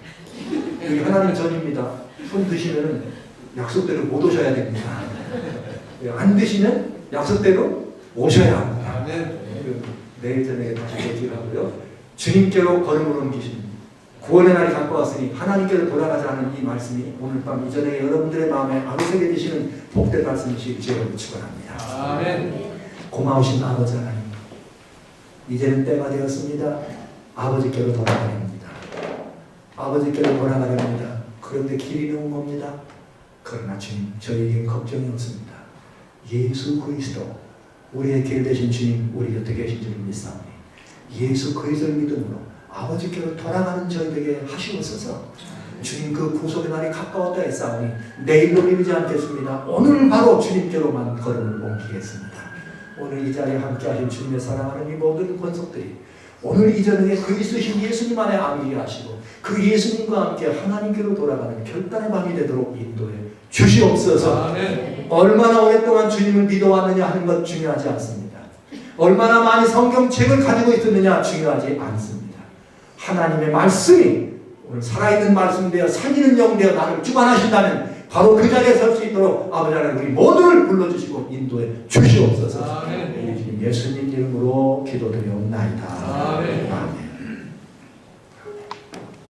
여기 하나님 전입니다. 손 드시면 약속대로 못 오셔야 됩니다. 안 드시면 약속대로 오셔야 합니다. 아멘. 내일 저녁에 다시 뵙기로 하고요. 주님께로 걸음을 옮기신 구원의 날이 가까웠으니 하나님께로 돌아가자는 이 말씀이 오늘 밤 이전에 여러분들의 마음에 아로새겨 주시는 복된 말씀이시 주여를 축원합니다. 아멘. 고마우신 아버지 하나님, 이제는 때가 되었습니다. 아버지께로 돌아가려 합니다. 아버지께로 돌아가려 합니다. 그런데 길이 너무 멉니다. 그러나 주님, 저희에겐 걱정이 없습니다. 예수 그리스도, 우리의 길 되신 주님, 우리 곁에 계신 줄을 믿사오니 예수 그리스도를 믿음으로 아버지께로 돌아가는 저희에게 하시옵소서. 주님, 그 구속의 날이 가까웠다 했사오니 내일로 미루지 않겠습니다. 오늘 바로 주님께로만 걸음을 옮기겠습니다. 오늘 이 자리에 함께 하신 주님의 사랑하는 이 모든 권속들이 오늘 이 저녁에 그 있으신 예수님 안에 안기게 하시고 그 예수님과 함께 하나님께로 돌아가는 결단의 밤이 되도록 인도해 주시옵소서. 아멘. 얼마나 오랫동안 주님을 믿어왔느냐 하는 것 중요하지 않습니다. 얼마나 많이 성경책을 가지고 있었느냐 중요하지 않습니다. 하나님의 말씀이 오늘 살아있는 말씀 되어 살리는 영 되어 나를 주관하신다면 바로 그 자리에 설 수 있도록 아버지 하나님 우리 모두를 불러주시고 인도해 주시옵소서. 아멘. 우리 주님 예수님 이름으로 기도드리옵나이다. 아멘. 아멘.